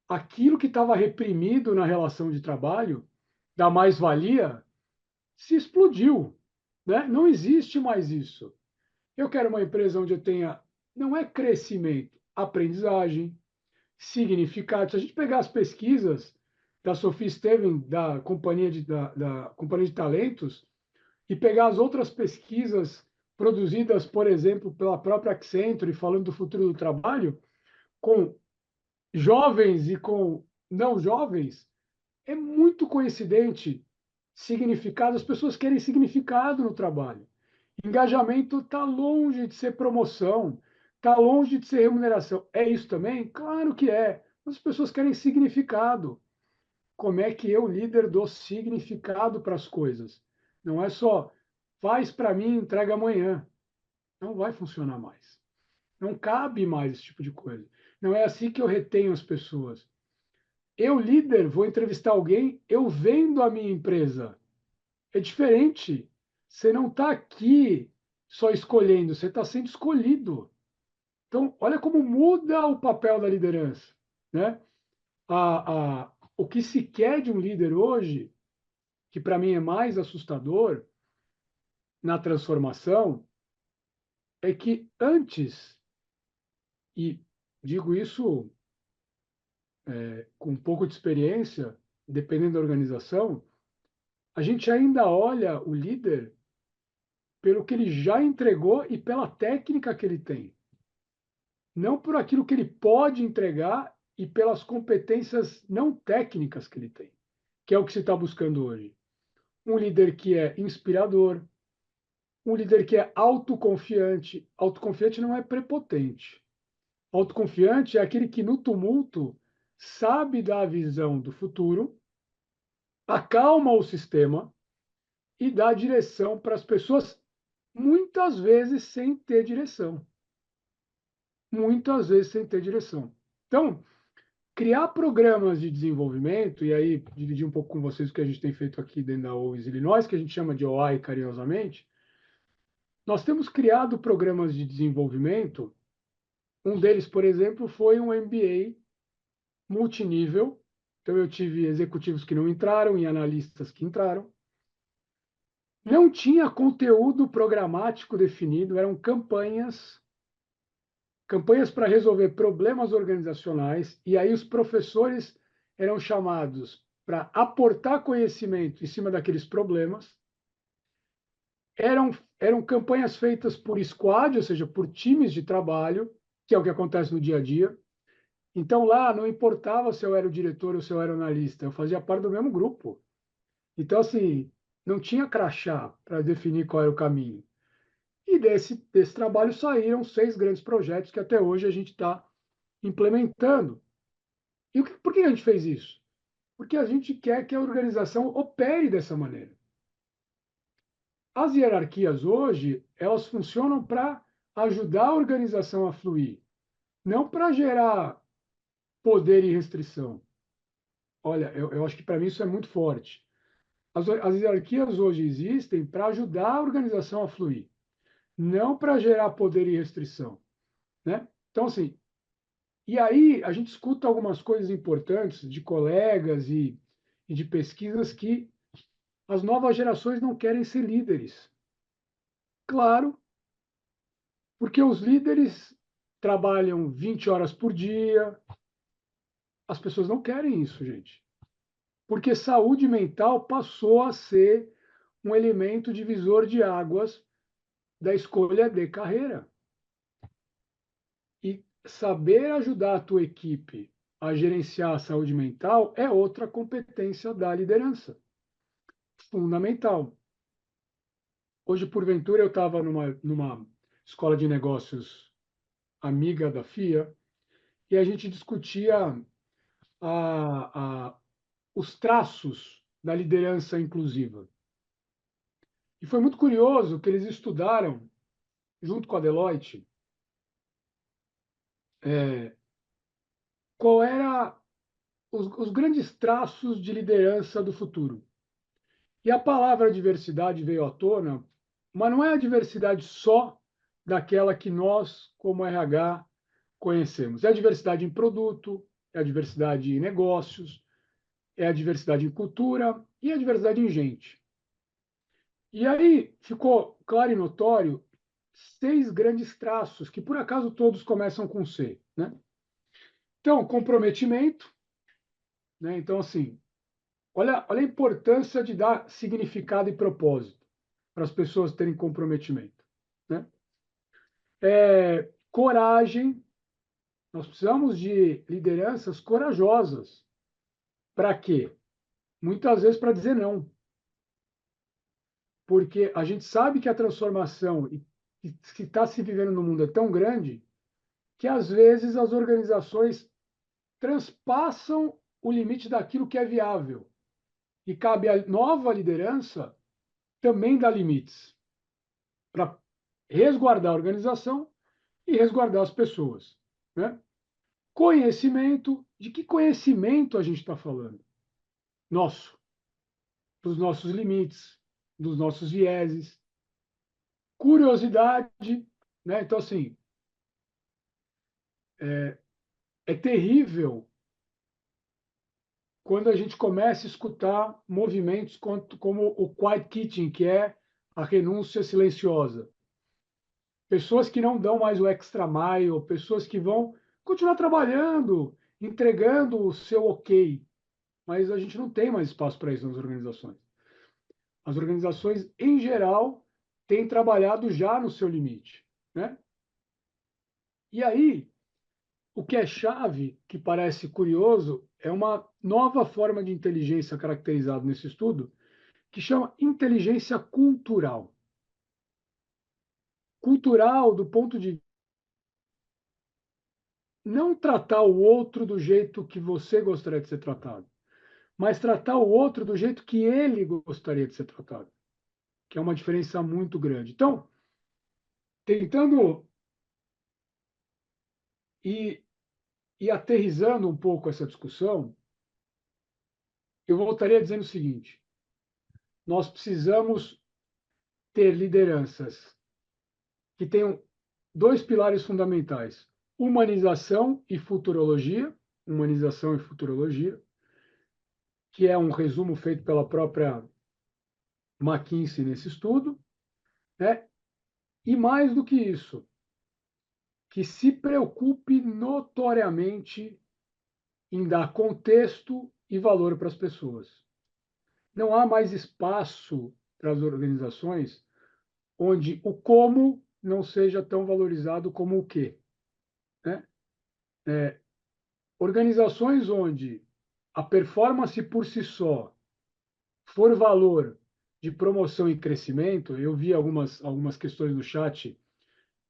aquilo que estava reprimido na relação de trabalho, da mais-valia, se explodiu. Né? Não existe mais isso. Eu quero uma empresa onde eu tenha, não é crescimento, aprendizagem, significado. Se a gente pegar as pesquisas da Sophie Steven, da Companhia de Talentos, e pegar as outras pesquisas produzidas, por exemplo, pela própria Accenture, falando do futuro do trabalho, com jovens e com não jovens, é muito coincidente significado. As pessoas querem significado no trabalho. Engajamento está longe de ser promoção, está longe de ser remuneração. É isso também? Claro que é. As pessoas querem significado. Como é que eu, líder, dou significado para as coisas? Não é só faz para mim, entrega amanhã. Não vai funcionar mais. Não cabe mais esse tipo de coisa. Não é assim que eu retenho as pessoas. Eu, líder, vou entrevistar alguém, eu vendo a minha empresa. É diferente. Você não está aqui só escolhendo, você está sendo escolhido. Então, olha como muda o papel da liderança. Né? O que se quer de um líder hoje, que para mim é mais assustador na transformação, é que antes, e digo isso com um pouco de experiência, dependendo da organização, a gente ainda olha o líder pelo que ele já entregou e pela técnica que ele tem, não por aquilo que ele pode entregar e pelas competências não técnicas que ele tem, que é o que se está buscando hoje. Um líder que é inspirador, um líder que é autoconfiante. Autoconfiante não é prepotente. Autoconfiante é aquele que no tumulto sabe dar a visão do futuro, acalma o sistema e dá direção para as pessoas, muitas vezes sem ter direção. Muitas vezes sem ter direção. Então, criar programas de desenvolvimento, e aí dividir um pouco com vocês o que a gente tem feito aqui dentro da OIS Illinois, que a gente chama de OI carinhosamente, nós temos criado programas de desenvolvimento. Um deles, por exemplo, foi um MBA multinível. Então, eu tive executivos que não entraram e analistas que entraram. Não tinha conteúdo programático definido, eram campanhas campanhas para resolver problemas organizacionais, e aí os professores eram chamados para aportar conhecimento em cima daqueles problemas. Eram campanhas feitas por squad, ou seja, por times de trabalho, que é o que acontece no dia a dia. Então, lá não importava se eu era o diretor ou se eu era o analista, eu fazia parte do mesmo grupo. Então, assim, não tinha crachá para definir qual era o caminho. E desse trabalho saíram 6 grandes projetos que até hoje a gente está implementando. E por que a gente fez isso? Porque a gente quer que a organização opere dessa maneira. As hierarquias hoje, elas funcionam para ajudar a organização a fluir, não para gerar poder e restrição. Olha, eu acho que para mim isso é muito forte. As hierarquias hoje existem para ajudar a organização a fluir, não para gerar poder e restrição, né? Então, assim, e aí a gente escuta algumas coisas importantes de colegas e de pesquisas que as novas gerações não querem ser líderes. Claro, porque os líderes trabalham 20 horas por dia. As pessoas não querem isso, gente. Porque saúde mental passou a ser um elemento divisor de águas da escolha de carreira. E saber ajudar a tua equipe a gerenciar a saúde mental é outra competência da liderança. Fundamental. Hoje, porventura, eu estava numa escola de negócios amiga da FIA e a gente discutia os traços da liderança inclusiva. E foi muito curioso que eles estudaram, junto com a Deloitte, qual era os grandes traços de liderança do futuro. E a palavra diversidade veio à tona, mas não é a diversidade só daquela que nós, como RH, conhecemos. É a diversidade em produto, é a diversidade em negócios, é a diversidade em cultura e a diversidade em gente. E aí ficou claro e notório 6 grandes traços, que por acaso todos começam com C, né? Então, comprometimento, né? Então, assim, olha a importância de dar significado e propósito para as pessoas terem comprometimento, né? Coragem, nós precisamos de lideranças corajosas. Para quê? Muitas vezes para dizer não. Porque a gente sabe que a transformação que está se vivendo no mundo é tão grande que, às vezes, as organizações transpassam o limite daquilo que é viável. E cabe à nova liderança também dar limites para resguardar a organização e resguardar as pessoas, né? Conhecimento, de que conhecimento a gente está falando? Nosso, dos nossos limites, dos nossos vieses. Curiosidade, né? Então, assim, é terrível quando a gente começa a escutar movimentos como o quiet quitting, que é a renúncia silenciosa. Pessoas que não dão mais o extra mile, pessoas que vão continuar trabalhando, entregando o seu ok, mas a gente não tem mais espaço para isso nas organizações. As organizações, em geral, têm trabalhado já no seu limite, né? E aí, o que é chave, que parece curioso, é uma nova forma de inteligência caracterizada nesse estudo, que chama inteligência cultural. Cultural do ponto de não tratar o outro do jeito que você gostaria de ser tratado, mas tratar o outro do jeito que ele gostaria de ser tratado, que é uma diferença muito grande. Então, tentando e, e aterrissando um pouco essa discussão, eu voltaria dizendo o seguinte: nós precisamos ter lideranças que tenham 2 pilares fundamentais: humanização e futurologia, que é um resumo feito pela própria McKinsey nesse estudo, né? E mais do que isso, que se preocupe notoriamente em dar contexto e valor para as pessoas. Não há mais espaço para as organizações onde o como não seja tão valorizado como o que, né? Organizações onde a performance por si só for valor de promoção e crescimento, eu vi algumas questões no chat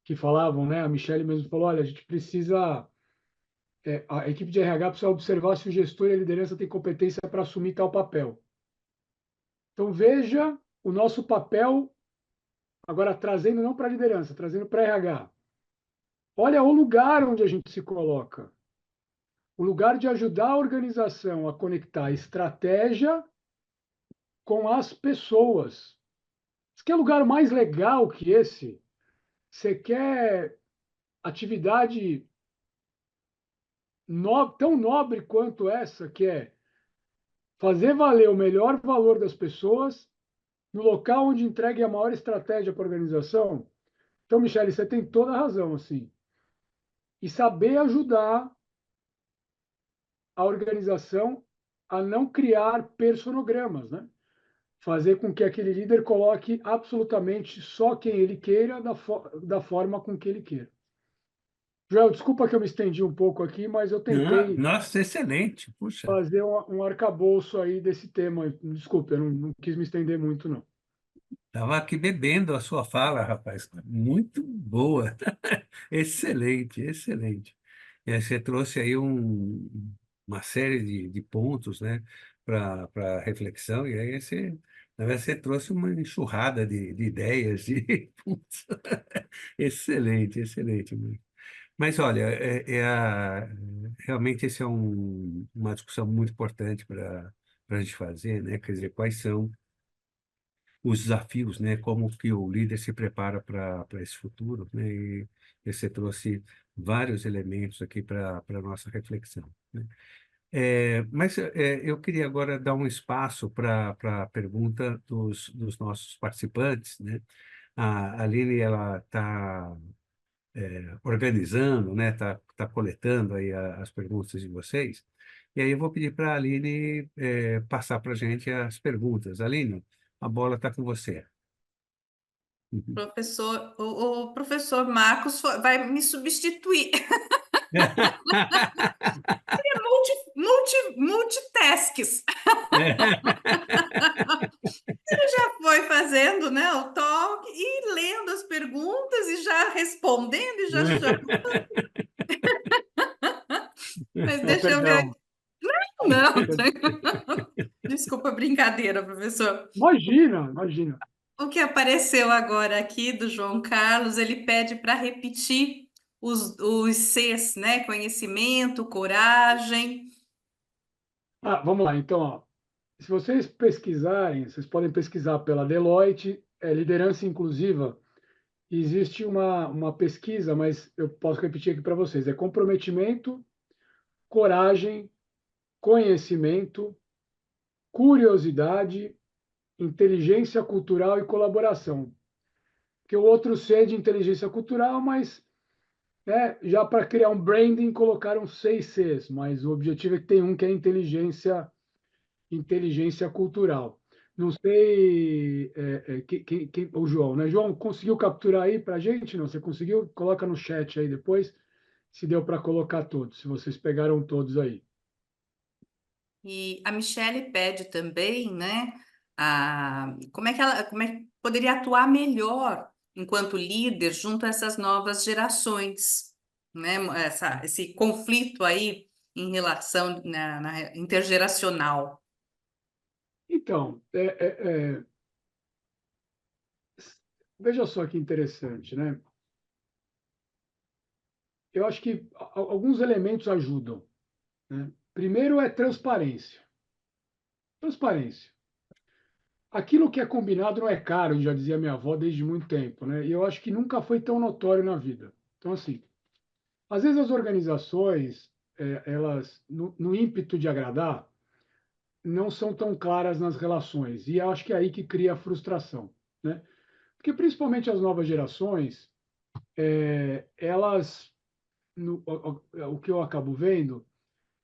que falavam, né? A Michelle mesmo falou, olha, a gente precisa, a equipe de RH precisa observar se o gestor e a liderança têm competência para assumir tal papel. Então veja o nosso papel agora trazendo não para a liderança, trazendo para a RH. Olha o lugar onde a gente se coloca. O lugar de ajudar a organização a conectar a estratégia com as pessoas. Você quer lugar mais legal que esse? Você quer atividade tão nobre quanto essa, que é fazer valer o melhor valor das pessoas no local onde entregue a maior estratégia para a organização? Então, Michele, você tem toda a razão, assim. E saber ajudar a organização a não criar personogramas, né? Fazer com que aquele líder coloque absolutamente só quem ele queira, da forma com que ele queira. Joel, desculpa que eu me estendi um pouco aqui, mas eu Não, tentei nossa, excelente, puxa. fazer um arcabouço aí desse tema. Desculpa, eu não quis me estender muito, não. Estava aqui bebendo a sua fala, rapaz. Muito boa. Excelente, excelente. E aí você trouxe aí uma série de pontos, né, para reflexão, e aí você, na verdade, você trouxe uma enxurrada de ideias, de pontos. Excelente, excelente. Mas olha, realmente esse é uma discussão muito importante para a gente fazer, né? Quer dizer, quais são os desafios, né? Como que o líder se prepara para esse futuro, né? E você trouxe vários elementos aqui para a nossa reflexão, né? Mas eu queria agora dar um espaço para a pergunta dos nossos participantes, né? A Aline, ela está organizando, né? Tá coletando aí as perguntas de vocês. E aí eu vou pedir para a Aline passar para a gente as perguntas. Aline, a bola está com você. Professor, o professor Marcos vai me substituir. Multitasks. Ele já foi fazendo, né, o talk e lendo as perguntas e já respondendo e já. Mas Oh, deixa eu ver perdão. aqui. Não, desculpa, brincadeira, professor. Imagina, imagina. O que apareceu agora aqui do João Carlos, ele pede para repetir os Cs, né? Conhecimento, coragem. Vamos lá, então, ó. Se vocês pesquisarem, vocês podem pesquisar pela Deloitte, liderança inclusiva. Existe uma pesquisa, mas eu posso repetir aqui para vocês: é comprometimento, coragem, conhecimento, curiosidade, inteligência cultural e colaboração. Porque o outro C é de inteligência cultural, mas já para criar um branding colocaram 6 Cs, mas o objetivo é que tem um que é inteligência cultural. Não sei o João, né? João, conseguiu capturar aí para a gente? Não, você conseguiu? Coloca no chat aí depois, se deu para colocar todos, se vocês pegaram todos aí. E a Michelle pede também, né? Como é que poderia atuar melhor enquanto líder junto a essas novas gerações, né? Esse conflito aí em relação na intergeracional. Então, veja só que interessante, né? Eu acho que alguns elementos ajudam, né? Primeiro é transparência. Transparência. Aquilo que é combinado não é caro, já dizia minha avó desde muito tempo, né? E eu acho que nunca foi tão notório na vida. Então, assim, às vezes as organizações, elas, no ímpeto de agradar, não são tão claras nas relações. E acho que é aí que cria a frustração, né? Porque principalmente as novas gerações, elas o que eu acabo vendo,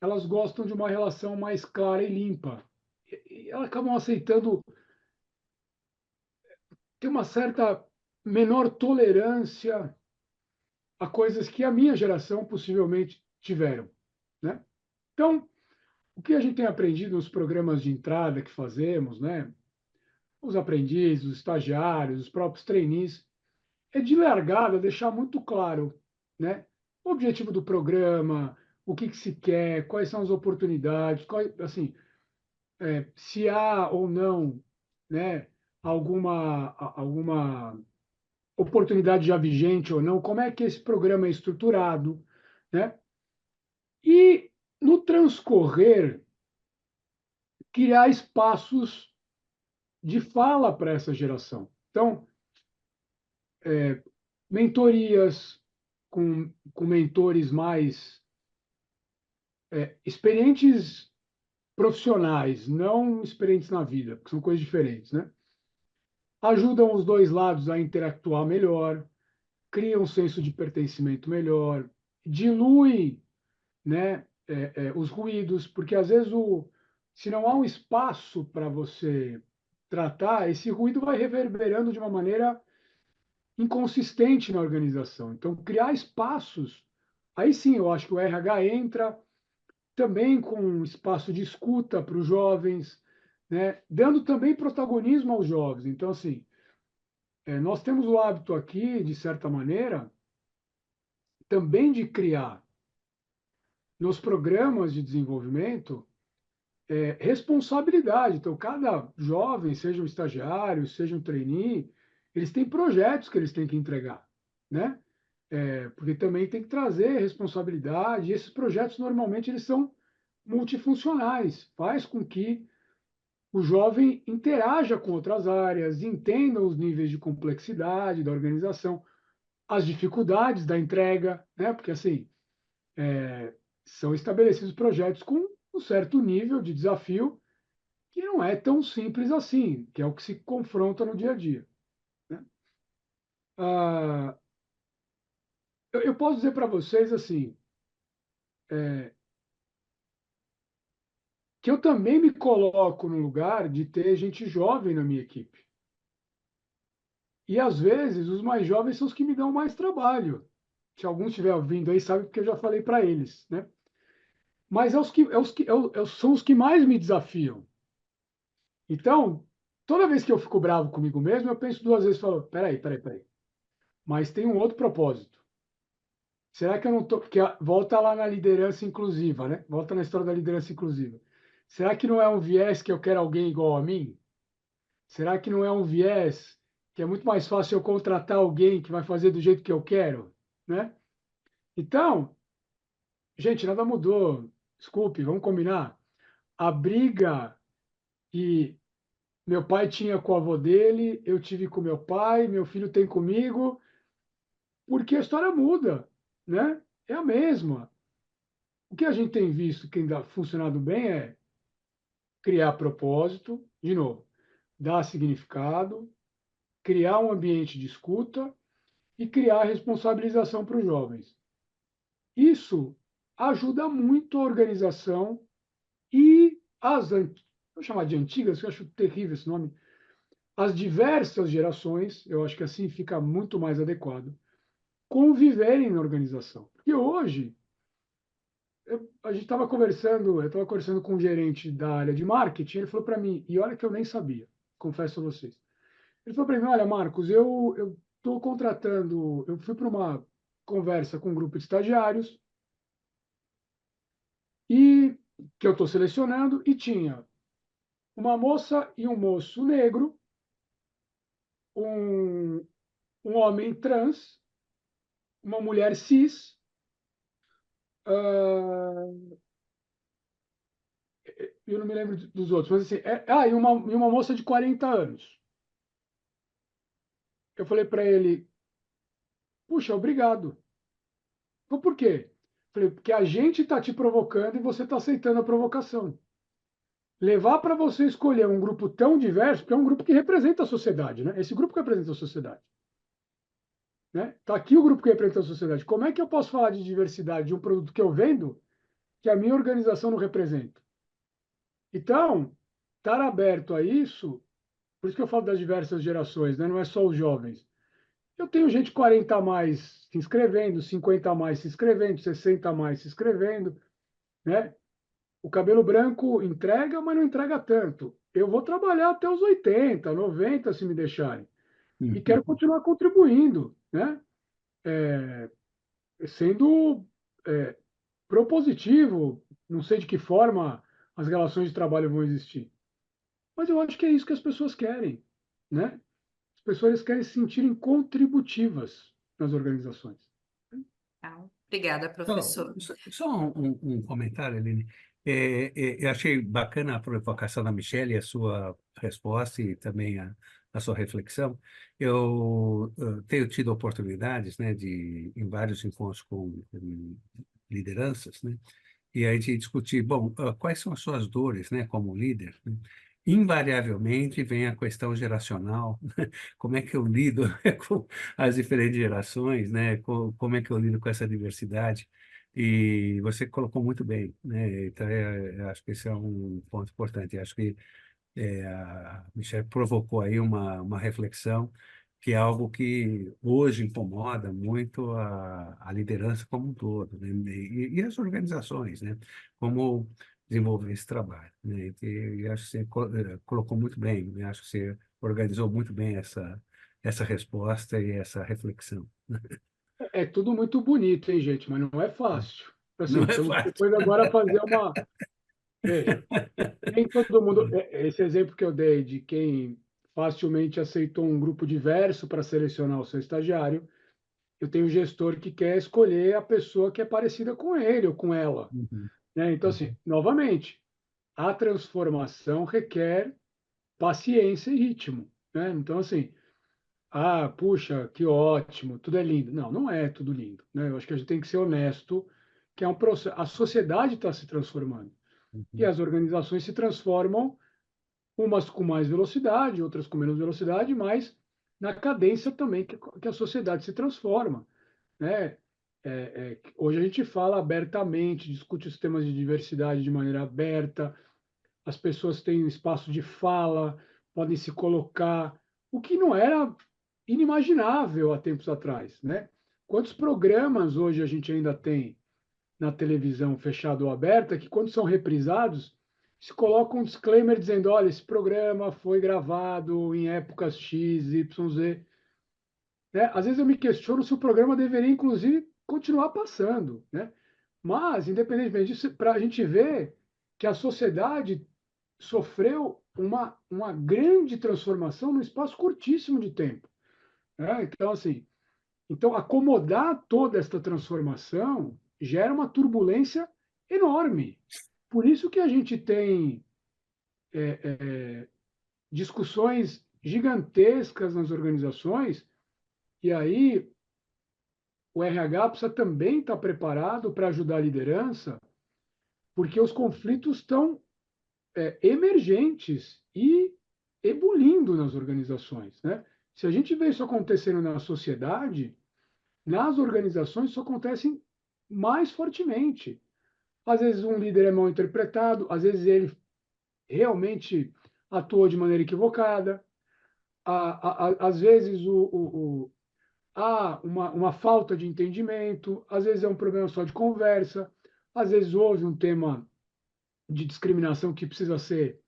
elas gostam de uma relação mais clara e limpa. E elas acabam aceitando ter uma certa menor tolerância a coisas que a minha geração possivelmente tiveram, né? Então, o que a gente tem aprendido nos programas de entrada que fazemos, né? Os aprendizes, os estagiários, os próprios trainees, é de largada deixar muito claro, né? O objetivo do programa, o que se quer, quais são as oportunidades, assim, se há ou não, né, alguma oportunidade já vigente ou não, como é que esse programa é estruturado, né? E no transcorrer, criar espaços de fala para essa geração. Então, mentorias com mentores mais experientes profissionais, não experientes na vida, porque são coisas diferentes, né? Ajudam os dois lados a interactuar melhor, cria um senso de pertencimento melhor, dilui, né, os ruídos, porque às vezes se não há um espaço para você tratar, esse ruído vai reverberando de uma maneira inconsistente na organização. Então, criar espaços, aí sim eu acho que o RH entra também com um espaço de escuta para os jovens, né, dando também protagonismo aos jovens. Então, assim, nós temos o hábito aqui, de certa maneira, também de criar nos programas de desenvolvimento responsabilidade. Então, cada jovem, seja um estagiário, seja um trainee, eles têm projetos que eles têm que entregar, né? Porque também tem que trazer responsabilidade. E esses projetos, normalmente, eles são multifuncionais. Faz com que o jovem interaja com outras áreas, entenda os níveis de complexidade da organização, as dificuldades da entrega, né? Porque, assim, são estabelecidos projetos com um certo nível de desafio que não é tão simples assim, que é o que se confronta no dia a dia, né? Ah, eu posso dizer para vocês assim, que eu também me coloco no lugar de ter gente jovem na minha equipe. E às vezes os mais jovens são os que me dão mais trabalho. Se alguns estiver ouvindo aí, sabe porque eu já falei para eles, né? Mas são os que mais me desafiam. Então, toda vez que eu fico bravo comigo mesmo, eu penso duas vezes e falo: peraí. Mas tem um outro propósito. Será que eu não estou. Porque volta lá na liderança inclusiva, né? Volta na história da liderança inclusiva. Será que não é um viés que eu quero alguém igual a mim? Será que não é um viés que é muito mais fácil eu contratar alguém que vai fazer do jeito que eu quero, né? Então, gente, nada mudou. Desculpe, vamos combinar. A briga que meu pai tinha com o avô dele, eu tive com meu pai, meu filho tem comigo, porque a história muda, né? É a mesma. O que a gente tem visto que ainda funcionado bem é criar propósito, de novo, dar significado, criar um ambiente de escuta e criar responsabilização para os jovens. Isso ajuda muito a organização e vou chamar de antigas, eu acho terrível esse nome, as diversas gerações, eu acho que assim fica muito mais adequado, conviverem na organização. Porque hoje, eu estava conversando com um gerente da área de marketing, ele falou para mim, e olha que eu nem sabia, confesso a vocês. Ele falou para mim, olha, Marcos, eu estou contratando, eu fui para uma conversa com um grupo de estagiários e que eu estou selecionando e tinha uma moça e um moço negro, um, um homem trans, uma mulher cis, eu não me lembro dos outros, mas assim, e uma moça de 40 anos. Eu falei para ele, puxa, obrigado. Por quê? Falei, porque a gente está te provocando e você está aceitando a provocação. Levar para você escolher um grupo tão diverso, porque é um grupo que representa a sociedade, né? Esse grupo que representa a sociedade. né? Está aqui o grupo que representa a sociedade. Como é que eu posso falar de diversidade de um produto que eu vendo que a minha organização não representa? Então, estar aberto a isso, por isso que eu falo das diversas gerações, né? Não é só os jovens. Eu tenho gente 40 a mais se inscrevendo, 50 a mais se inscrevendo, 60 a mais se inscrevendo, né? O cabelo branco entrega, mas não entrega tanto. Eu vou trabalhar até os 80, 90, se me deixarem. E quero Uhum. continuar contribuindo, né? Sendo propositivo, não sei de que forma as relações de trabalho vão existir. Mas eu acho que é isso que as pessoas querem, né? As pessoas querem se sentirem contributivas nas organizações. Tá? Obrigada, professor. Só um comentário, Aline. Eu achei bacana a provocação da Michelle, a sua resposta e também a sua reflexão. Eu tenho tido oportunidades, né, em vários encontros com lideranças, né, e a gente discutir, bom, quais são as suas dores, né, como líder, né? Invariavelmente vem a questão geracional, como é que eu lido com as diferentes gerações, né? Como é que eu lido com essa diversidade? E você colocou muito bem, né? Então, eu acho que esse é um ponto importante. Acho que a Michelle provocou aí uma reflexão que é algo que hoje incomoda muito a liderança como um todo, né? E as organizações, né? Como desenvolver esse trabalho, né? E acho que você colocou muito bem, né? Acho que você organizou muito bem essa resposta e essa reflexão. É tudo muito bonito, hein, gente? Mas não é fácil. Não Assim, é temos que fácil. depois agora fazer uma. Veja, nem todo mundo. Esse exemplo que eu dei de quem facilmente aceitou um grupo diverso para selecionar o seu estagiário, eu tenho um gestor que quer escolher a pessoa que é parecida com ele ou com ela, Uhum, né? Então, assim, uhum, novamente, a transformação requer paciência e ritmo, né? Então, assim, puxa, que ótimo, tudo é lindo. Não, não é tudo lindo, né? Eu acho que a gente tem que ser honesto, que é um processo. A sociedade está se transformando e uhum, as organizações se transformam, umas com mais velocidade, outras com menos velocidade, mas na cadência também que a sociedade se transforma, né? Hoje a gente fala abertamente, discute os temas de diversidade de maneira aberta, as pessoas têm um espaço de fala, podem se colocar, o que não era inimaginável há tempos atrás, né? Quantos programas hoje a gente ainda tem na televisão fechada ou aberta que, quando são reprisados, se coloca um disclaimer dizendo: olha, esse programa foi gravado em épocas X, Y, Z. Né? Às vezes eu me questiono se o programa deveria, inclusive, continuar passando. Né? Mas, independentemente disso, para a gente ver que a sociedade sofreu uma grande transformação num espaço curtíssimo de tempo. Né? Então, assim, então, acomodar toda esta transformação gera uma turbulência enorme. Por isso que a gente tem discussões gigantescas nas organizações, e aí o RH precisa também estar preparado para ajudar a liderança, porque os conflitos estão emergentes e ebulindo nas organizações. Né? Se a gente vê isso acontecendo na sociedade, nas organizações isso acontece mais fortemente. Às vezes um líder é mal interpretado, às vezes ele realmente atuou de maneira equivocada, às vezes há uma falta de entendimento, às vezes é um problema só de conversa, às vezes houve um tema de discriminação que precisa ser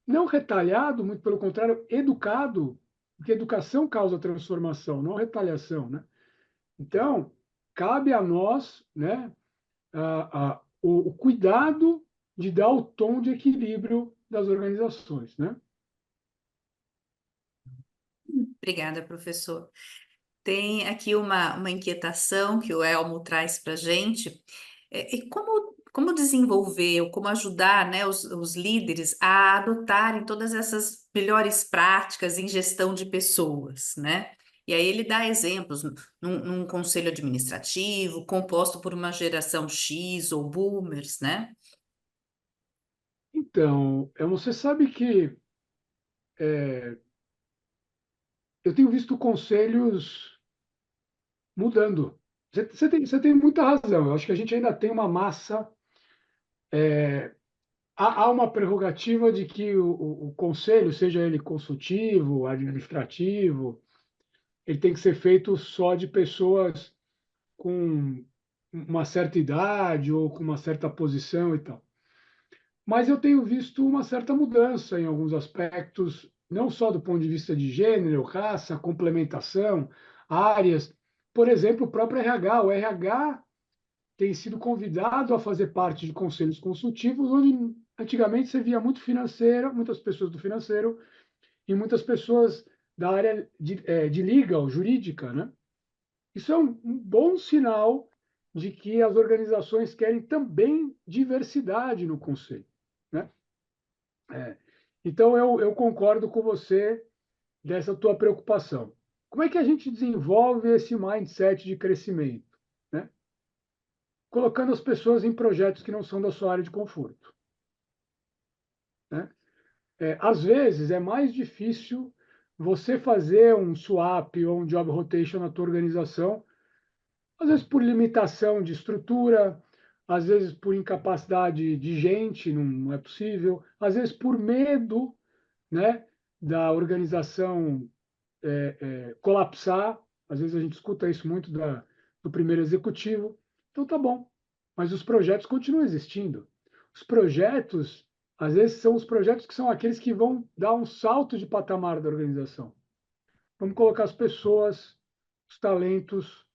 não retalhado, muito pelo contrário, educado, porque educação causa transformação, não retaliação, né? Então, cabe a nós, né, o cuidado de dar o tom de equilíbrio das organizações, né? Obrigada, professor. Tem aqui uma inquietação que o Elmo traz para a gente. E como desenvolver ou como ajudar, né, os líderes a adotarem todas essas melhores práticas em gestão de pessoas, né? E aí ele dá exemplos num conselho administrativo composto por uma geração X ou boomers, né? Então, você sabe que eu tenho visto conselhos mudando. Você tem muita razão. Eu acho que a gente ainda tem uma massa. Há uma prerrogativa de que o conselho, seja ele consultivo, administrativo, ele tem que ser feito só de pessoas com uma certa idade ou com uma certa posição e tal. Mas eu tenho visto uma certa mudança em alguns aspectos, não só do ponto de vista de gênero, raça, complementação, áreas. Por exemplo, o próprio RH. O RH tem sido convidado a fazer parte de conselhos consultivos, onde antigamente você via muito financeiro, muitas pessoas do financeiro e muitas pessoas da área de legal, jurídica, né? Isso é um bom sinal de que as organizações querem também diversidade no conselho, né? É. Então, eu concordo com você dessa tua preocupação. Como é que a gente desenvolve esse mindset de crescimento, né? Colocando as pessoas em projetos que não são da sua área de conforto, né? Às vezes, é mais difícil você fazer um swap ou um job rotation na tua organização, às vezes por limitação de estrutura, às vezes por incapacidade de gente, não é possível, às vezes por medo, né, da organização colapsar. Às vezes a gente escuta isso muito do primeiro executivo. Então tá bom, mas os projetos continuam existindo. Os projetos, às vezes, são os projetos que são aqueles que vão dar um salto de patamar da organização. Vamos colocar as pessoas, os talentos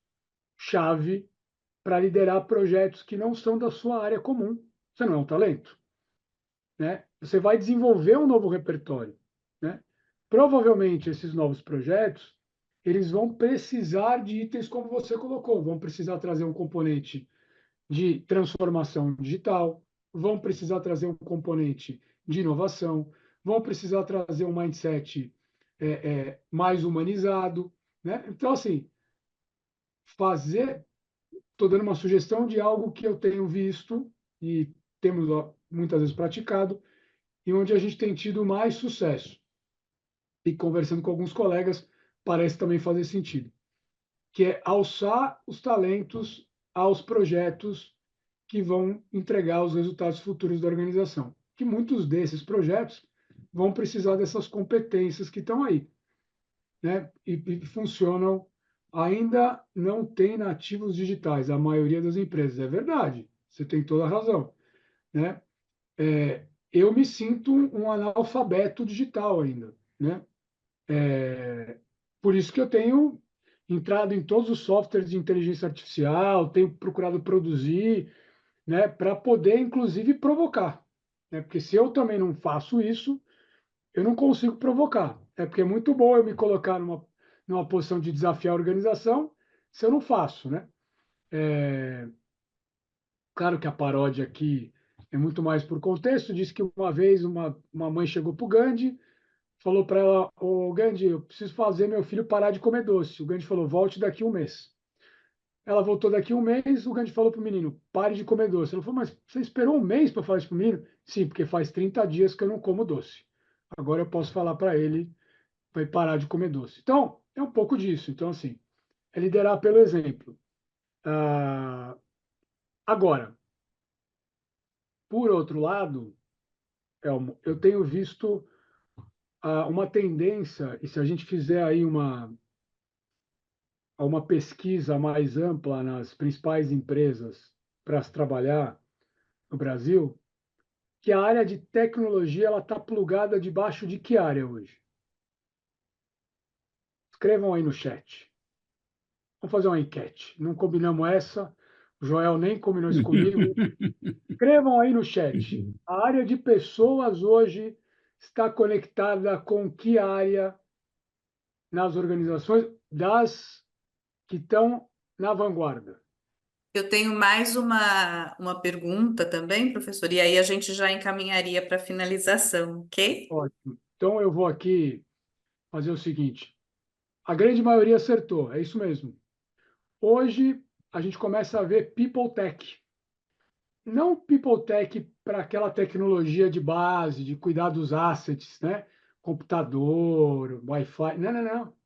chave para liderar projetos que não são da sua área comum. Você não é um talento, né? Você vai desenvolver um novo repertório, né? Provavelmente esses novos projetos, eles vão precisar de itens como você colocou, vão precisar trazer um componente de transformação digital, vão precisar trazer um componente de inovação, vão precisar trazer um mindset mais humanizado, né? Então, assim, fazer, estou dando uma sugestão de algo que eu tenho visto e temos muitas vezes praticado, e onde a gente tem tido mais sucesso. E conversando com alguns colegas, parece também fazer sentido, que é alçar os talentos aos projetos que vão entregar os resultados futuros da organização. Que muitos desses projetos vão precisar dessas competências que estão aí, né? E funcionam. Ainda não tem nativos digitais, a maioria das empresas. É verdade, você tem toda a razão, né? Eu me sinto um analfabeto digital ainda, né? Por isso que eu tenho entrado em todos os softwares de inteligência artificial, tenho procurado produzir, né, para poder, inclusive, provocar. Né? Porque se eu também não faço isso, eu não consigo provocar. É porque é muito bom eu me colocar numa posição de desafiar a organização se eu não faço, né? Claro que a paródia aqui é muito mais por contexto. Diz que uma vez uma mãe chegou para o Gandhi, falou para ela: Ô Gandhi, eu preciso fazer meu filho parar de comer doce. O Gandhi falou: volte daqui um mês. Ela voltou daqui um mês, o Gandhi falou para o menino: pare de comer doce. Ela falou: mas você esperou um mês para falar isso para o menino? Sim, porque faz 30 dias que eu não como doce. Agora eu posso falar para ele para parar de comer doce. Então, é um pouco disso. Então, assim, é liderar pelo exemplo. Agora, por outro lado, Elmo, eu tenho visto uma tendência, e se a gente fizer aí uma pesquisa mais ampla nas principais empresas para se trabalhar no Brasil, que a área de tecnologia ela está plugada debaixo de que área hoje? Escrevam aí no chat. Vamos fazer uma enquete. Não combinamos essa. O Joel nem combinou isso comigo. Escrevam aí no chat. A área de pessoas hoje está conectada com que área nas organizações das que estão na vanguarda? Eu tenho mais uma pergunta também, professor, e aí a gente já encaminharia para finalização, ok? Ótimo. Então eu vou aqui fazer o seguinte. A grande maioria acertou, é isso mesmo. Hoje a gente começa a ver people tech. Não people tech para aquela tecnologia de base, de cuidar dos assets, né? Computador, Wi-Fi. Não, não, não.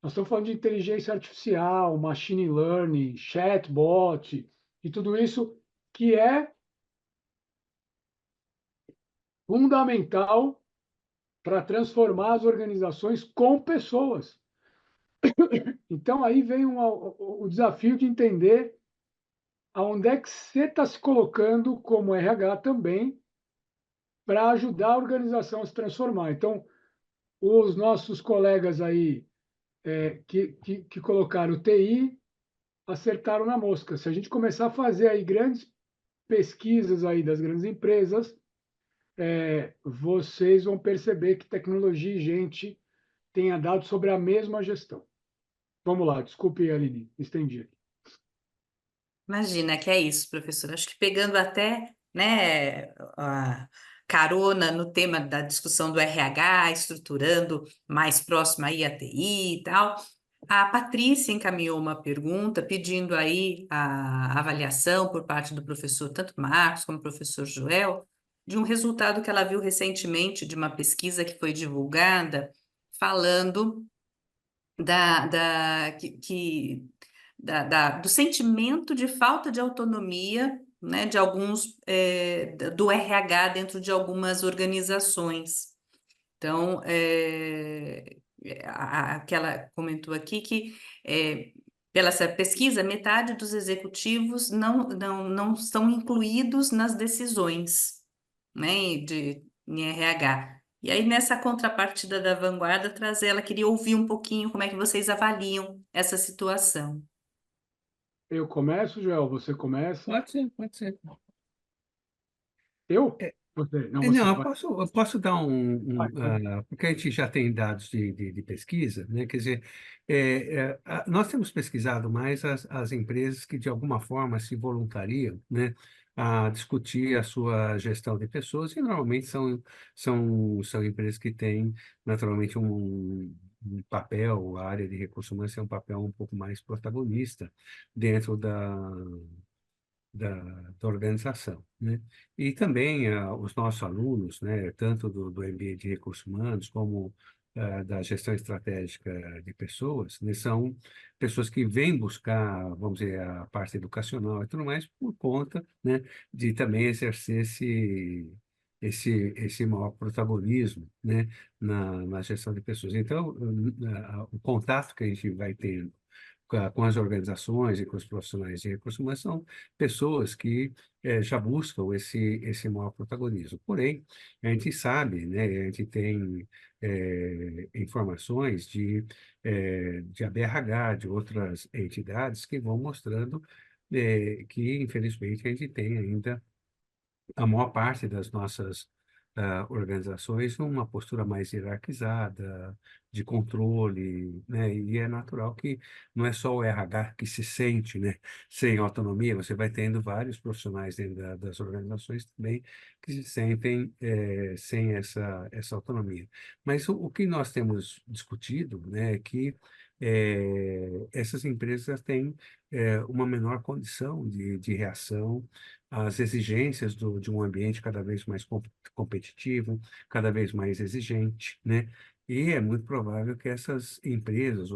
Nós estamos falando de inteligência artificial, machine learning, chatbot, e tudo isso que é fundamental para transformar as organizações com pessoas. Então, aí vem o desafio de entender aonde é que você está se colocando como RH também para ajudar a organização a se transformar. Então, os nossos colegas aí que colocaram TI acertaram na mosca. Se a gente começar a fazer aí grandes pesquisas aí das grandes empresas, vocês vão perceber que tecnologia e gente tenha dado sobre a mesma gestão. Vamos lá, desculpe, Aline, estendi aqui. Imagina que é isso, professor. Acho que pegando até, né, a carona no tema da discussão do RH, estruturando mais próximo aí a TI e tal, a Patrícia encaminhou uma pergunta pedindo aí a avaliação por parte do professor, tanto Marcos como o professor Joel, de um resultado que ela viu recentemente de uma pesquisa que foi divulgada falando do sentimento de falta de autonomia, né, de alguns do RH dentro de algumas organizações. Então, que ela comentou aqui que pela essa pesquisa, metade dos executivos não estão incluídos nas decisões, né, em RH. E aí, nessa contrapartida da Vanguarda, ela queria ouvir um pouquinho como é que vocês avaliam essa situação. Eu começo, Joel? Você começa? Pode ser, pode ser. Eu? É, Você? Não, Não, você vai. eu posso dar Vai, vai. porque a gente já tem dados de pesquisa, né? Quer dizer, nós temos pesquisado mais as empresas que, de alguma forma, se voluntariam, né, a discutir a sua gestão de pessoas, e normalmente são empresas que têm, naturalmente, um papel, a área de recursos humanos é um papel um pouco mais protagonista dentro da organização, né? E também os nossos alunos, né, tanto do MBA de Recursos Humanos como da gestão estratégica de pessoas, né, são pessoas que vêm buscar, vamos dizer, a parte educacional e tudo mais por conta, né, de também exercer esse maior protagonismo, né, na gestão de pessoas. Então, o contato que a gente vai tendo com as organizações e com os profissionais de recursos humanos são pessoas que já buscam esse maior protagonismo. Porém, a gente sabe, né, a gente tem informações de ABRH, de outras entidades que vão mostrando que, infelizmente, a gente tem ainda a maior parte das nossas organizações numa postura mais hierarquizada, de controle, né? E é natural que não é só o RH que se sente, né, sem autonomia, você vai tendo vários profissionais dentro das organizações também que se sentem sem essa autonomia. Mas o que nós temos discutido, né, é que essas empresas têm uma menor condição de reação às exigências de um ambiente cada vez mais competitivo, cada vez mais exigente, né? E é muito provável que essas empresas,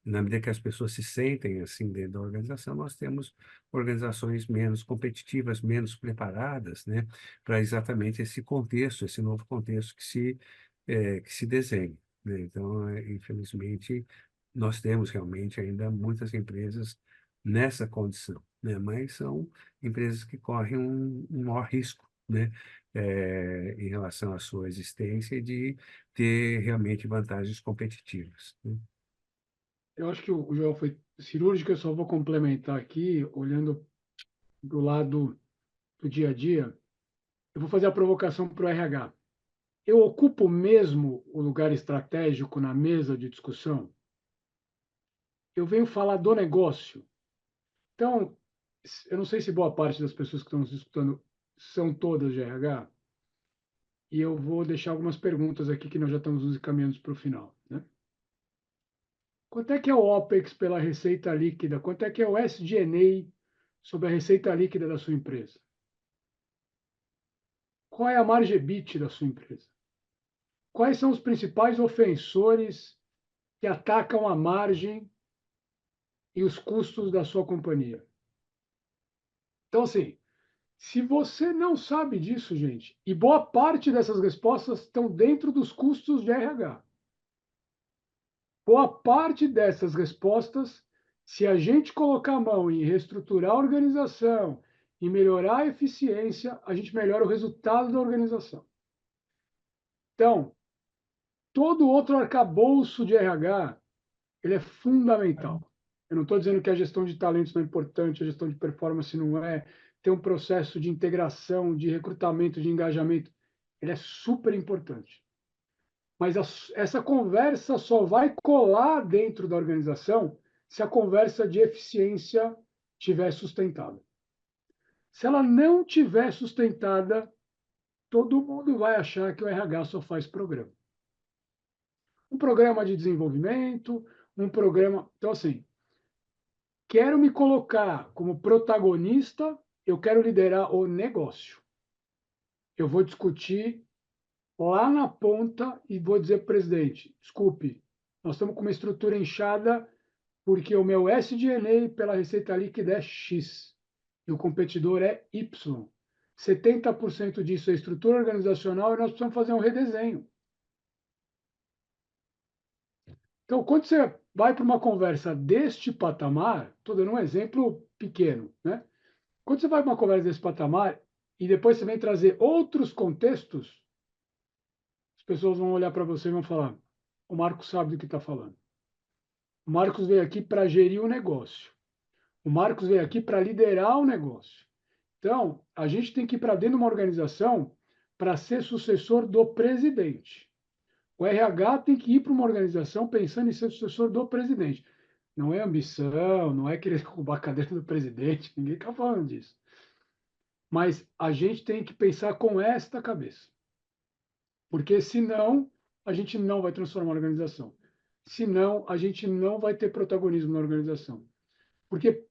na medida que as pessoas se sentem assim dentro da organização, nós temos organizações menos competitivas, menos preparadas, né, para exatamente esse contexto, esse novo contexto que se desenha, né? Então, infelizmente, nós temos realmente ainda muitas empresas nessa condição, né? Mas são empresas que correm um maior risco, né, em relação à sua existência e de ter realmente vantagens competitivas, né? Eu acho que o Joel foi cirúrgico, eu só vou complementar aqui, olhando do lado do dia a dia. Eu vou fazer a provocação para o RH. Eu ocupo mesmo o lugar estratégico na mesa de discussão? Eu venho falar do negócio. Então, eu não sei se boa parte das pessoas que estão nos escutando são todas de RH, e eu vou deixar algumas perguntas aqui que nós já estamos nos encaminhando para o final, né? Quanto é que é o OPEX pela receita líquida? Quanto é que é o SG&A sobre a receita líquida da sua empresa? Qual é a margem EBIT da sua empresa? Quais são os principais ofensores que atacam a margem e os custos da sua companhia. Então, assim, se você não sabe disso, gente, e boa parte dessas respostas estão dentro dos custos de RH. Boa parte dessas respostas, se a gente colocar a mão em reestruturar a organização e melhorar a eficiência, a gente melhora o resultado da organização. Então, todo outro arcabouço de RH, ele é fundamental. Eu não estou dizendo que a gestão de talentos não é importante, a gestão de performance não é, ter um processo de integração, de recrutamento, de engajamento, ele é super importante. Mas essa conversa só vai colar dentro da organização se a conversa de eficiência estiver sustentada. Se ela não tiver sustentada, todo mundo vai achar que o RH só faz programa. Um programa de desenvolvimento, um programa. Então, assim, quero me colocar como protagonista, eu quero liderar o negócio. Eu vou discutir lá na ponta e vou dizer para o presidente, desculpe, nós estamos com uma estrutura inchada porque o meu SG&A pela receita líquida é X e o competidor é Y. 70% disso é estrutura organizacional e nós precisamos fazer um redesenho. Então, quando você vai para uma conversa deste patamar, estou dando um exemplo pequeno, né? Quando você vai para uma conversa desse patamar e depois você vem trazer outros contextos, as pessoas vão olhar para você e vão falar: o Marcos sabe do que está falando. O Marcos veio aqui para gerir o negócio. O Marcos veio aqui para liderar o negócio. Então, a gente tem que ir para dentro de uma organização para ser sucessor do presidente. O RH tem que ir para uma organização pensando em ser sucessor do presidente. Não é ambição, não é querer roubar a cadeira do presidente, ninguém está falando disso. Mas a gente tem que pensar com esta cabeça. Porque senão a gente não vai transformar a organização. Senão a gente não vai ter protagonismo na organização. Porque,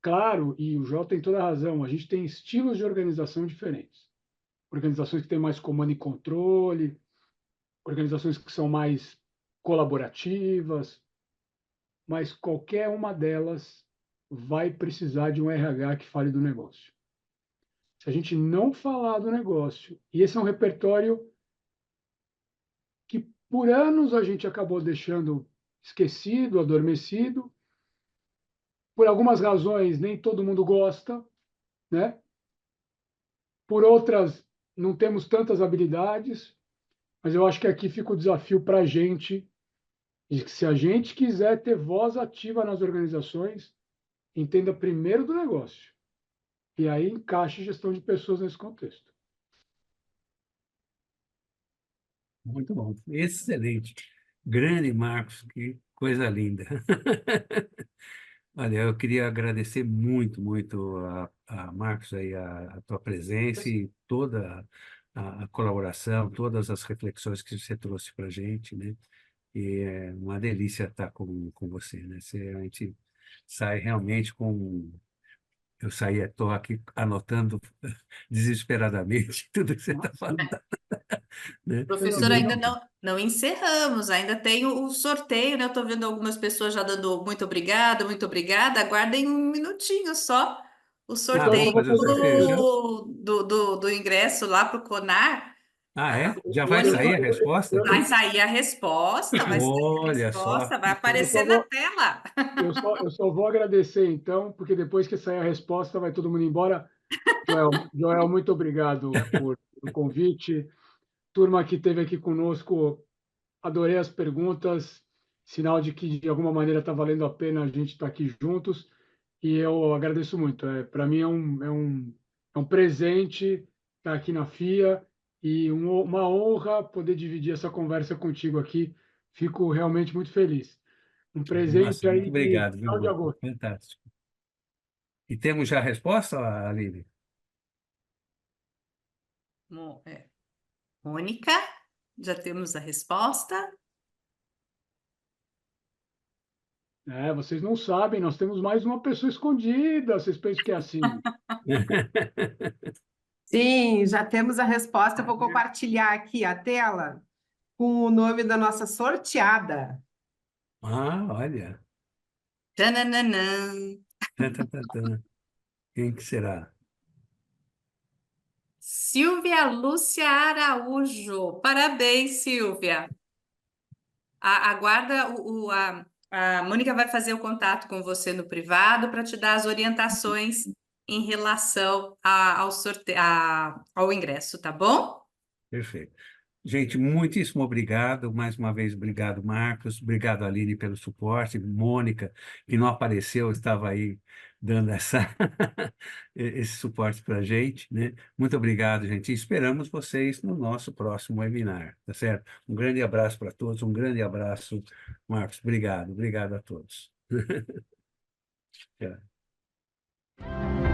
claro, e o João tem toda a razão, a gente tem estilos de organização diferentes. Organizações que têm mais comando e controle, organizações que são mais colaborativas, mas qualquer uma delas vai precisar de um RH que fale do negócio. Se a gente não falar do negócio, e esse é um repertório que por anos a gente acabou deixando esquecido, adormecido, por algumas razões nem todo mundo gosta, né? Por outras não temos tantas habilidades, mas eu acho que aqui fica o desafio para a gente, de que se a gente quiser ter voz ativa nas organizações, entenda primeiro do negócio, e aí encaixe gestão de pessoas nesse contexto. Muito bom, excelente. Grande Marcos, que coisa linda. Olha, eu queria agradecer muito, muito a Marcos aí a tua presença e toda a colaboração, todas as reflexões que você trouxe para a gente, né? E é uma delícia estar com você, né? A gente sai realmente com... Eu saí, estou aqui anotando desesperadamente tudo que você está falando, né? Professor, ainda não encerramos, ainda tem o sorteio, né? Eu estou vendo algumas pessoas já dando muito obrigada. Aguardem um minutinho só o Vamos sorteio fazer o sorteio já? do ingresso lá para o CONAR. Ah, é? Já O vai sair a aniversário. resposta? Vai sair a resposta, Olha só. vai Eu aparecer só na vou, tela. eu só vou agradecer, então, porque depois que sair a resposta, vai todo mundo embora. Joel, muito obrigado por o convite. Turma que esteve aqui conosco, adorei as perguntas, sinal de que, de alguma maneira, está valendo a pena a gente estar aqui juntos. E eu agradeço muito. Para mim é um presente estar aqui na FIA e uma honra poder dividir essa conversa contigo aqui. Fico realmente muito feliz. Um presente Nossa, muito aí de obrigado, viu, final de Marco? agosto. Fantástico. E temos já a resposta, Aline? Mônica, já temos a resposta. Vocês não sabem, nós temos mais uma pessoa escondida. Vocês pensam que é assim? Sim, já temos a resposta. Eu vou compartilhar aqui a tela com o nome da nossa sorteada. Ah, olha. Tananana. Tan, tan, tan, tan. Quem que será? Silvia Lúcia Araújo. Parabéns, Silvia. Aguarda a Mônica vai fazer o contato com você no privado para te dar as orientações em relação ao sorteio, ao ingresso, tá bom? Perfeito. Gente, muitíssimo obrigado. Mais uma vez, obrigado, Marcos. Obrigado, Aline, pelo suporte. Mônica, que não apareceu, estava aí dando esse suporte para a gente, né? Muito obrigado, gente. E esperamos vocês no nosso próximo webinar, tá certo? Um grande abraço para todos. Um grande abraço, Marcos. Obrigado. Obrigado a todos. Tchau.